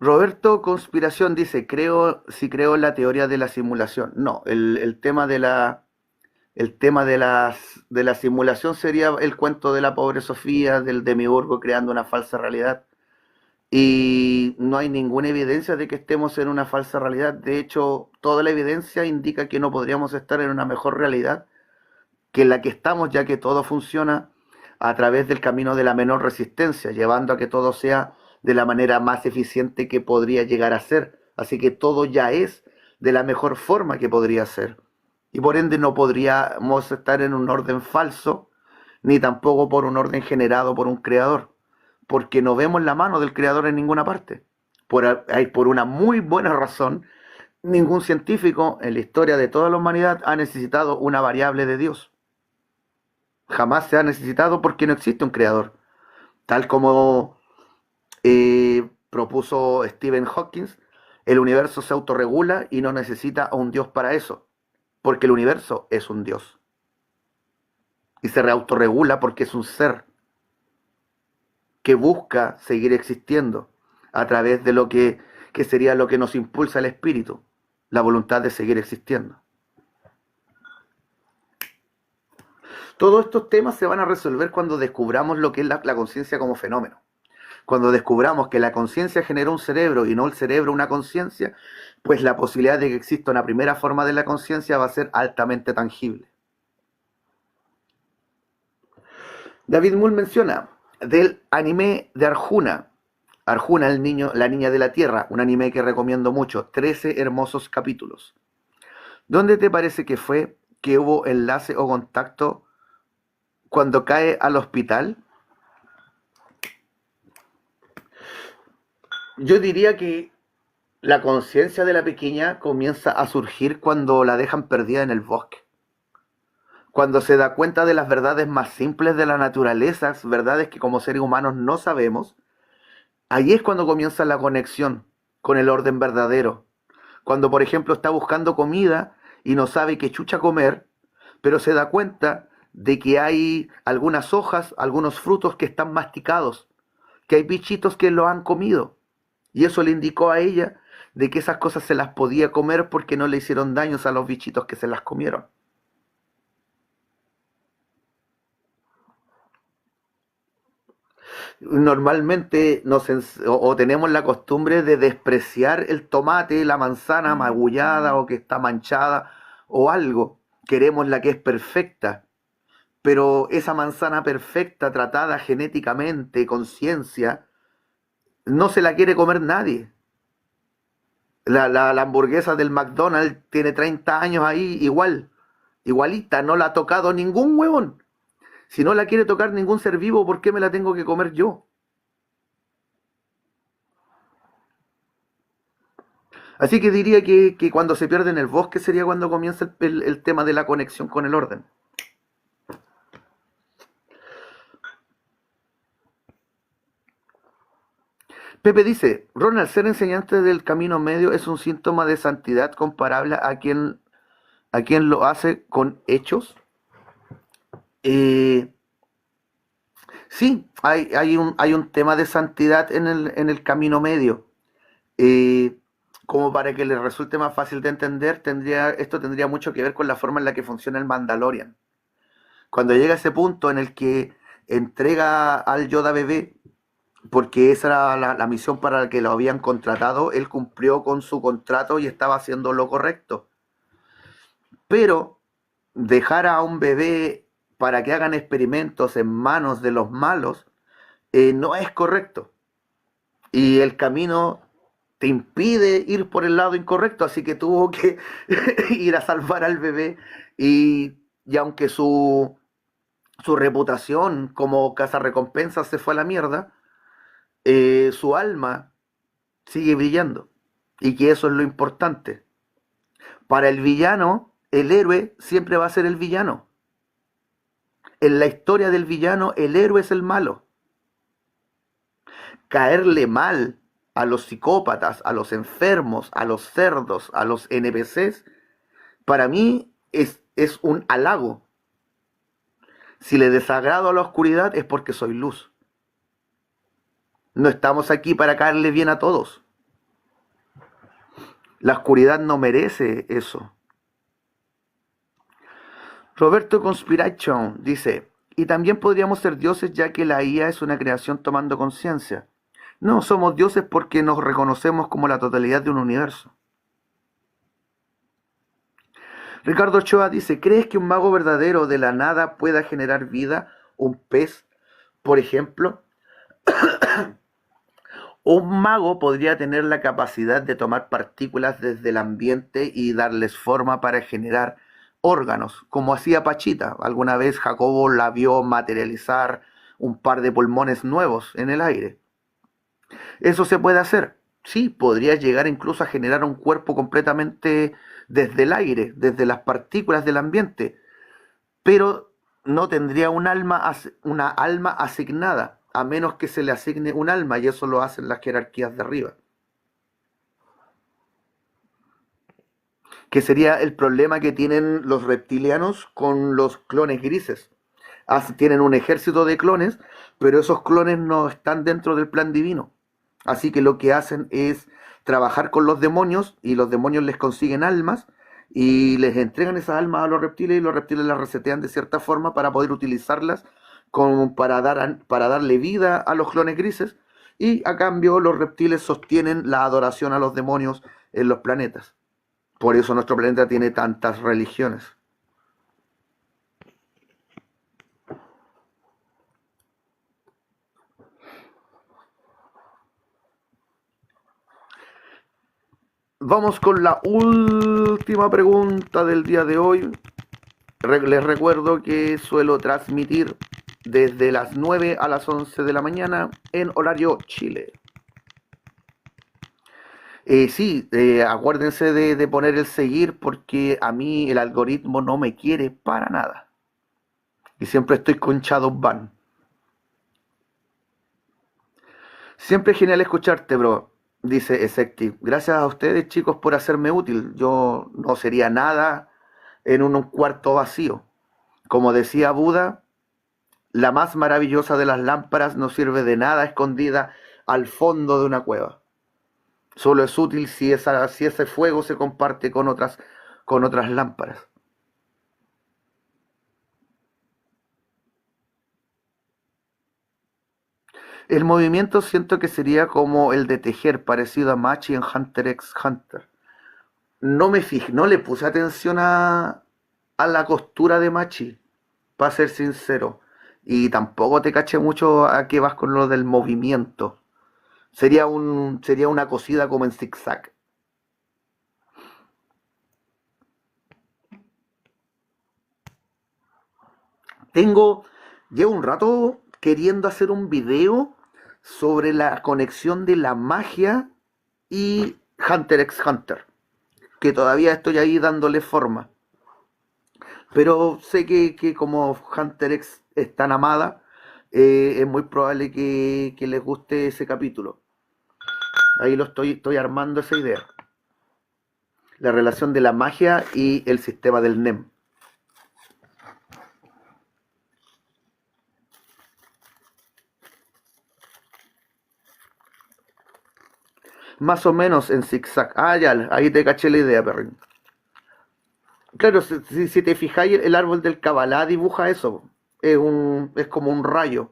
[SPEAKER 1] Roberto Conspiración dice, si creo en la teoría de la simulación. No, el tema de la simulación sería el cuento de la pobre Sofía, del demiurgo creando una falsa realidad. Y no hay ninguna evidencia de que estemos en una falsa realidad. De hecho, toda la evidencia indica que no podríamos estar en una mejor realidad que en la que estamos, ya que todo funciona a través del camino de la menor resistencia, llevando a que todo sea de la manera más eficiente que podría llegar a ser. Así que todo ya es de la mejor forma que podría ser. Y por ende no podríamos estar en un orden falso, ni tampoco por un orden generado por un creador, porque no vemos la mano del creador en ninguna parte. Por una muy buena razón, ningún científico en la historia de toda la humanidad ha necesitado una variable de Dios. Jamás se ha necesitado porque no existe un creador. Tal como propuso Stephen Hawking, el universo se autorregula y no necesita a un Dios para eso, porque el universo es un Dios. Y se autorregula porque es un ser que busca seguir existiendo a través de lo que sería lo que nos impulsa el espíritu. la voluntad de seguir existiendo. Todos estos temas se van a resolver cuando descubramos lo que es la conciencia como fenómeno. Cuando descubramos que la conciencia genera un cerebro y no el cerebro una conciencia, pues la posibilidad de que exista una primera forma de la conciencia va a ser altamente tangible. David Mull menciona del anime de Arjuna. Arjuna, la niña de la tierra, un anime que recomiendo mucho, 13 hermosos capítulos. ¿Dónde te parece que fue que hubo enlace o contacto cuando cae al hospital? Yo diría que la conciencia de la pequeña comienza a surgir cuando la dejan perdida en el bosque. Cuando se da cuenta de las verdades más simples de la naturaleza, verdades que como seres humanos no sabemos, ahí es cuando comienza la conexión con el orden verdadero. Cuando, por ejemplo, está buscando comida y no sabe qué chucha comer, pero se da cuenta de que hay algunas hojas, algunos frutos que están masticados, que hay bichitos que lo han comido. Y eso le indicó a ella de que esas cosas se las podía comer porque no le hicieron daños a los bichitos que se las comieron. Normalmente tenemos la costumbre de despreciar el tomate, la manzana magullada o que está manchada o algo. Queremos la que es perfecta, pero esa manzana perfecta, tratada genéticamente, con ciencia, no se la quiere comer nadie. La hamburguesa del McDonald's tiene 30 años ahí igualita, no la ha tocado ningún huevón. Si no la quiere tocar ningún ser vivo, ¿por qué me la tengo que comer yo? Así que diría que cuando se pierde en el bosque sería cuando comienza el tema de la conexión con el orden. Pepe dice, Ronald, ser enseñante del camino medio es un síntoma de santidad comparable a quien lo hace con hechos. Sí, hay un tema de santidad en el camino medio. Como para que les resulte más fácil de entender, esto tendría mucho que ver con la forma en la que funciona el Mandalorian. Cuando llega a ese punto en el que entrega al Yoda bebé, porque esa era la misión para la que lo habían contratado, él cumplió con su contrato y estaba haciendo lo correcto. Pero dejar a un bebé para que hagan experimentos en manos de los malos no es correcto. Y el camino te impide ir por el lado incorrecto, así que tuvo que ir a salvar al bebé y aunque su reputación como cazarrecompensas se fue a la mierda, su alma sigue brillando y que eso es lo importante. Para el villano, el héroe siempre va a ser el villano. En la historia del villano, el héroe es el malo. Caerle mal a los psicópatas, a los enfermos, a los cerdos, a los NPCs, para mí es un halago. Si le desagrado a la oscuridad es porque soy luz. No estamos aquí para caerle bien a todos. La oscuridad no merece eso. Roberto Conspiration dice, y también podríamos ser dioses ya que la IA es una creación tomando conciencia. No, somos dioses porque nos reconocemos como la totalidad de un universo. Ricardo Ochoa dice, ¿crees que un mago verdadero de la nada pueda generar vida? Un pez, por ejemplo. Un mago podría tener la capacidad de tomar partículas desde el ambiente y darles forma para generar órganos, como hacía Pachita. Alguna vez Jacobo la vio materializar un par de pulmones nuevos en el aire. ¿Eso se puede hacer? Sí, podría llegar incluso a generar un cuerpo completamente desde el aire, desde las partículas del ambiente, pero no tendría una alma asignada, a menos que se le asigne un alma, y eso lo hacen las jerarquías de arriba. Que sería el problema que tienen los reptilianos con los clones grises. Tienen un ejército de clones, pero esos clones no están dentro del plan divino. Así que lo que hacen es trabajar con los demonios y los demonios les consiguen almas y les entregan esas almas a los reptiles y los reptiles las resetean de cierta forma para poder utilizarlas como para darle vida a los clones grises y a cambio los reptiles sostienen la adoración a los demonios en los planetas. Por eso nuestro planeta tiene tantas religiones. Vamos con la última pregunta del día de hoy. Les recuerdo que suelo transmitir desde las 9 a las 11 de la mañana en horario Chile. Sí, acuérdense de poner el seguir porque a mí el algoritmo no me quiere para nada. Y siempre estoy con Shadowban. Siempre es genial escucharte, bro, dice Ezecti. Gracias a ustedes, chicos, por hacerme útil. Yo no sería nada en un cuarto vacío. Como decía Buda, la más maravillosa de las lámparas no sirve de nada escondida al fondo de una cueva. Solo es útil si ese fuego se comparte con otras lámparas. El movimiento siento que sería como el de tejer, parecido a Machi en Hunter x Hunter. No le puse atención a la costura de Machi, para ser sincero. Y tampoco te caché mucho a qué vas con lo del movimiento. Sería una cosida como en zigzag. Tengo, llevo un rato queriendo hacer un video sobre la conexión de la magia y Hunter x Hunter, que todavía estoy ahí dándole forma. Pero sé que como Hunter X es tan amada, es muy probable que les guste ese capítulo. Ahí estoy armando esa idea. La relación de la magia y el sistema del NEM. Más o menos en zigzag. Ah, ya, ahí te caché la idea, perrín. Claro, si te fijáis, el árbol del Kabbalah dibuja eso. Es como un rayo.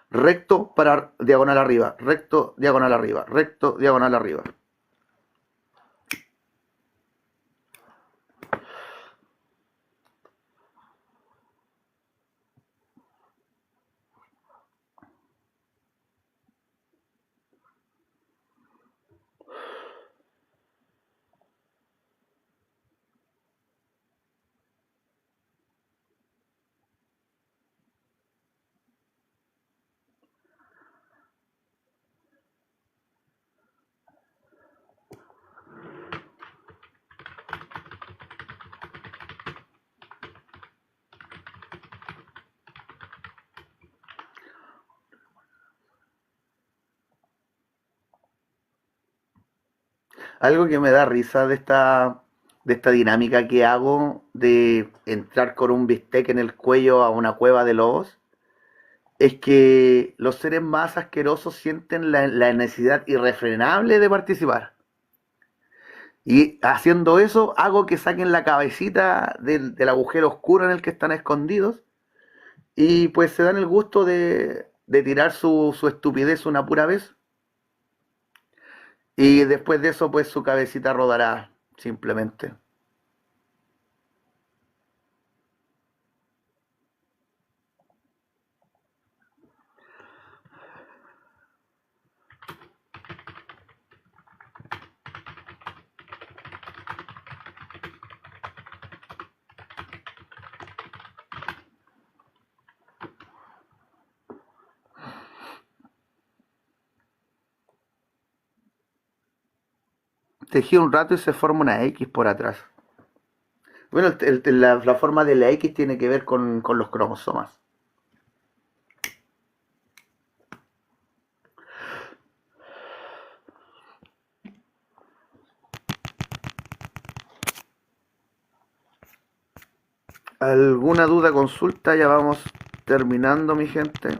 [SPEAKER 1] Recto para diagonal arriba. Recto, diagonal arriba. Recto, diagonal arriba. Algo que me da risa de esta dinámica que hago de entrar con un bistec en el cuello a una cueva de lobos es que los seres más asquerosos sienten la necesidad irrefrenable de participar. Y haciendo eso, hago que saquen la cabecita del agujero oscuro en el que están escondidos y pues se dan el gusto de tirar su estupidez una pura vez. Y después de eso, pues su cabecita rodará simplemente. Tejí un rato y se forma una X por atrás. Bueno, la forma de la X tiene que ver con los cromosomas. ¿Alguna duda, consulta? Ya vamos terminando, mi gente.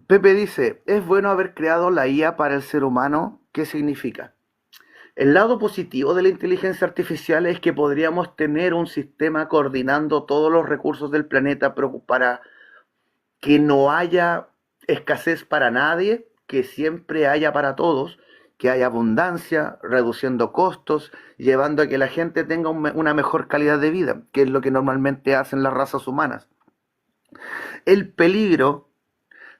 [SPEAKER 1] Pepe dice, ¿es bueno haber creado la IA para el ser humano? ¿Qué significa? El lado positivo de la inteligencia artificial es que podríamos tener un sistema coordinando todos los recursos del planeta para que no haya escasez para nadie, que siempre haya para todos, que haya abundancia, reduciendo costos, llevando a que la gente tenga una mejor calidad de vida, que es lo que normalmente hacen las razas humanas. El peligro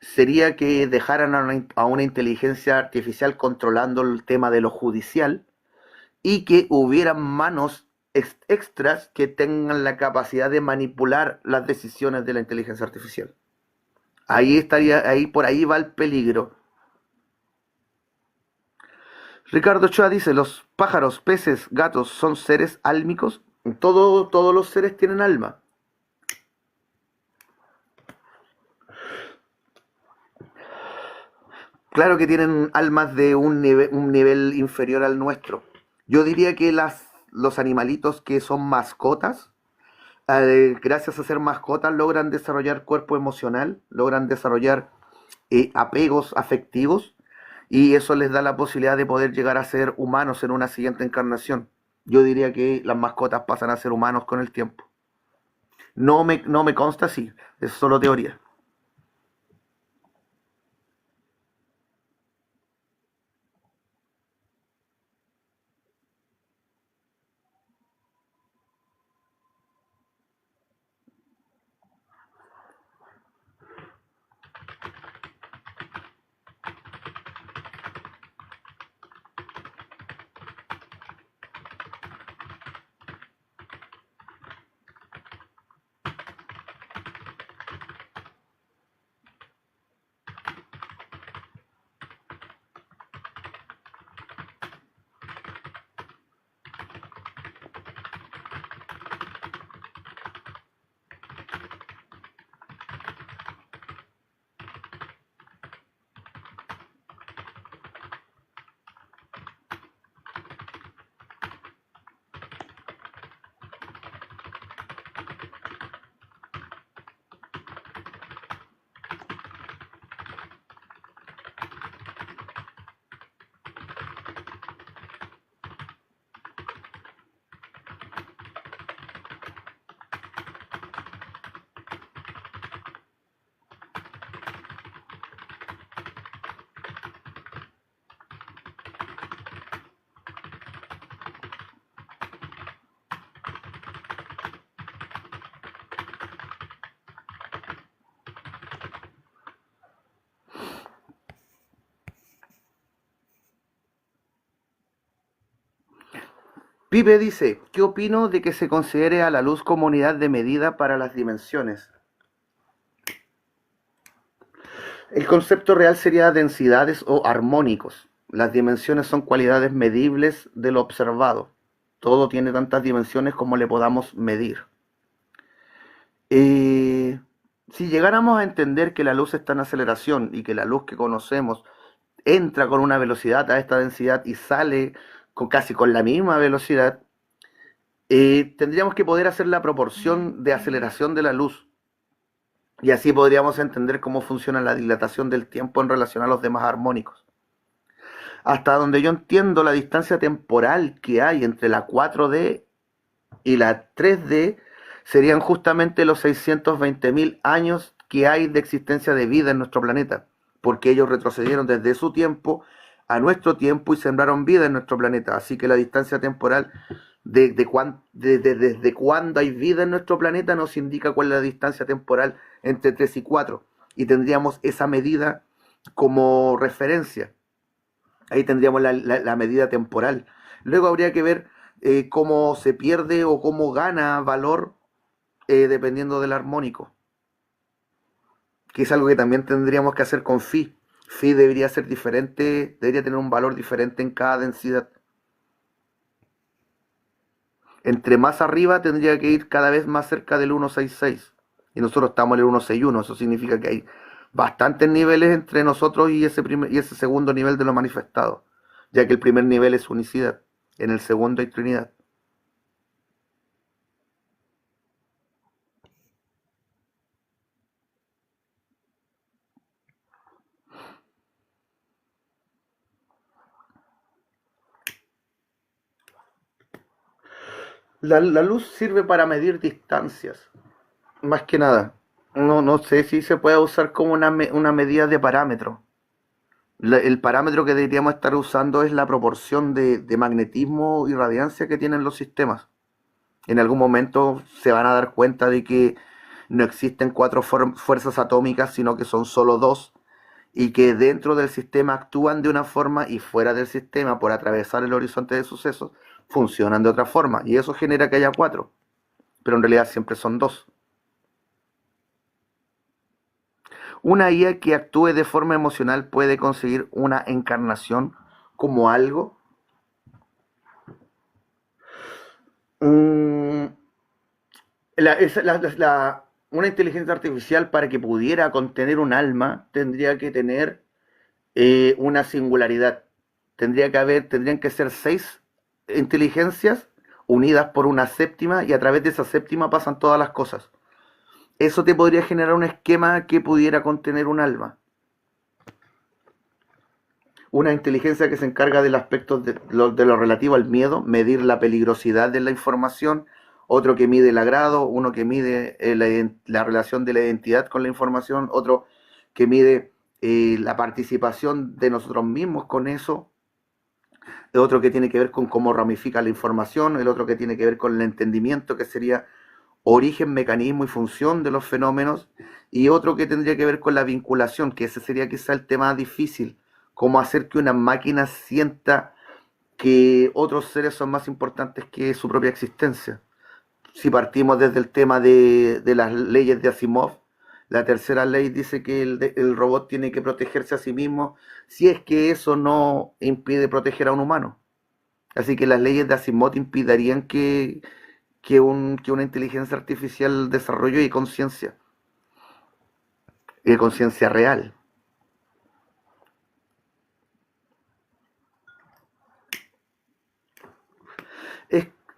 [SPEAKER 1] sería que dejaran a una inteligencia artificial controlando el tema de lo judicial y que hubieran manos extras que tengan la capacidad de manipular las decisiones de la inteligencia artificial. Ahí estaría, ahí por ahí va el peligro. Ricardo Ochoa dice, los pájaros, peces, gatos son seres álmicos. Todos los seres tienen alma. Claro que tienen almas de un nivel inferior al nuestro. Yo diría que los animalitos que son mascotas, gracias a ser mascotas, logran desarrollar cuerpo emocional, logran desarrollar apegos afectivos, y eso les da la posibilidad de poder llegar a ser humanos en una siguiente encarnación. Yo diría que las mascotas pasan a ser humanos con el tiempo. No me consta así, es solo teoría. Pipe dice, ¿qué opino de que se considere a la luz como unidad de medida para las dimensiones? El concepto real sería densidades o armónicos. Las dimensiones son cualidades medibles de lo observado. Todo tiene tantas dimensiones como le podamos medir. Eh, si llegáramos a entender que la luz está en aceleración y que la luz que conocemos entra con una velocidad a esta densidad y sale casi con la misma velocidad, tendríamos que poder hacer la proporción de aceleración de la luz. Y así podríamos entender cómo funciona la dilatación del tiempo en relación a los demás armónicos. Hasta donde yo entiendo, la distancia temporal que hay entre la 4D y la 3D serían justamente los 620.000 años que hay de existencia de vida en nuestro planeta, porque ellos retrocedieron desde su tiempo a nuestro tiempo y sembraron vida en nuestro planeta. Así que la distancia temporal desde cuándo hay vida en nuestro planeta nos indica cuál es la distancia temporal entre 3 y 4. Y tendríamos esa medida como referencia. Ahí tendríamos la medida temporal. Luego habría que ver cómo se pierde o cómo gana valor dependiendo del armónico, que es algo que también tendríamos que hacer con phi. Phi debería ser diferente, debería tener un valor diferente en cada densidad. Entre más arriba tendría que ir cada vez más cerca del 1.66. Y nosotros estamos en el 1.61. Eso significa que hay bastantes niveles entre nosotros y ese segundo nivel de lo manifestado. Ya que el primer nivel es unicidad. En el segundo hay trinidad. La luz sirve para medir distancias, más que nada. No sé si se puede usar como una medida de parámetro. El parámetro que deberíamos estar usando es la proporción de magnetismo y radiancia que tienen los sistemas. En algún momento se van a dar cuenta de que no existen cuatro fuerzas atómicas, sino que son solo dos, y que dentro del sistema actúan de una forma y fuera del sistema, por atravesar el horizonte de sucesos, funcionan de otra forma. Y eso genera que haya cuatro, pero en realidad siempre son dos. Una IA que actúe de forma emocional puede conseguir una encarnación como algo. Mm, una inteligencia artificial, para que pudiera contener un alma, tendría que tener una singularidad. Tendrían que ser seis inteligencias unidas por una séptima, y a través de esa séptima pasan todas las cosas. Eso te podría generar un esquema que pudiera contener un alma. Una inteligencia que se encarga del aspecto de lo relativo al miedo, medir la peligrosidad de la información, otro que mide el agrado, uno que mide la relación de la identidad con la información, otro que mide la participación de nosotros mismos con eso, el otro que tiene que ver con cómo ramifica la información, el otro que tiene que ver con el entendimiento, que sería origen, mecanismo y función de los fenómenos, y otro que tendría que ver con la vinculación, que ese sería quizá el tema difícil, cómo hacer que una máquina sienta que otros seres son más importantes que su propia existencia. Si partimos desde el tema de las leyes de Asimov, la tercera ley dice que el robot tiene que protegerse a sí mismo, si es que eso no impide proteger a un humano. Así que las leyes de Asimov impedirían que una inteligencia artificial desarrolle y conciencia real.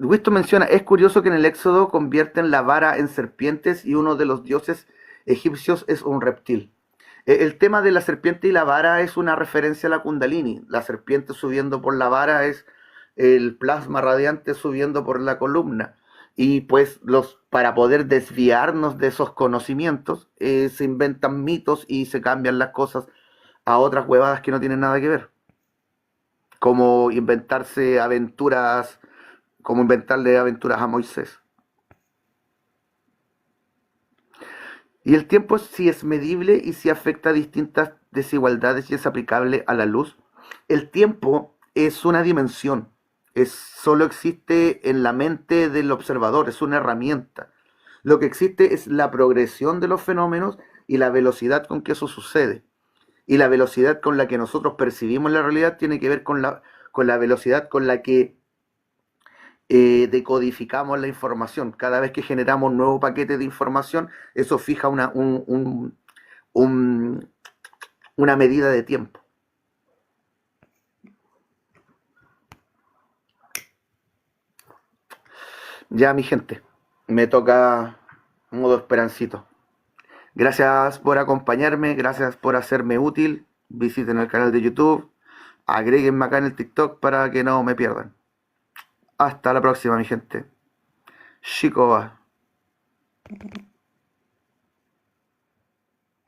[SPEAKER 1] Winston menciona, es curioso que en el Éxodo convierten la vara en serpientes y uno de los dioses egipcios es un reptil. El tema de la serpiente y la vara es una referencia a la Kundalini. La serpiente subiendo por la vara es el plasma radiante subiendo por la columna. Y pues para poder desviarnos de esos conocimientos, se inventan mitos y se cambian las cosas a otras huevadas que no tienen nada que ver. Como inventarse aventuras, como inventarle aventuras a Moisés. Y el tiempo sí es medible y sí afecta a distintas desigualdades y es aplicable a la luz. El tiempo es una dimensión, solo existe en la mente del observador, es una herramienta. Lo que existe es la progresión de los fenómenos y la velocidad con que eso sucede. Y la velocidad con la que nosotros percibimos la realidad tiene que ver con la velocidad con la que decodificamos la información. Cada vez que generamos un nuevo paquete de información, eso fija un, una medida de tiempo. Ya, mi gente, me toca modo esperancito. Gracias por acompañarme, gracias por hacerme útil. Visiten el canal de YouTube, agréguenme acá en el TikTok para que no me pierdan. Hasta la próxima, mi gente. Shikoa.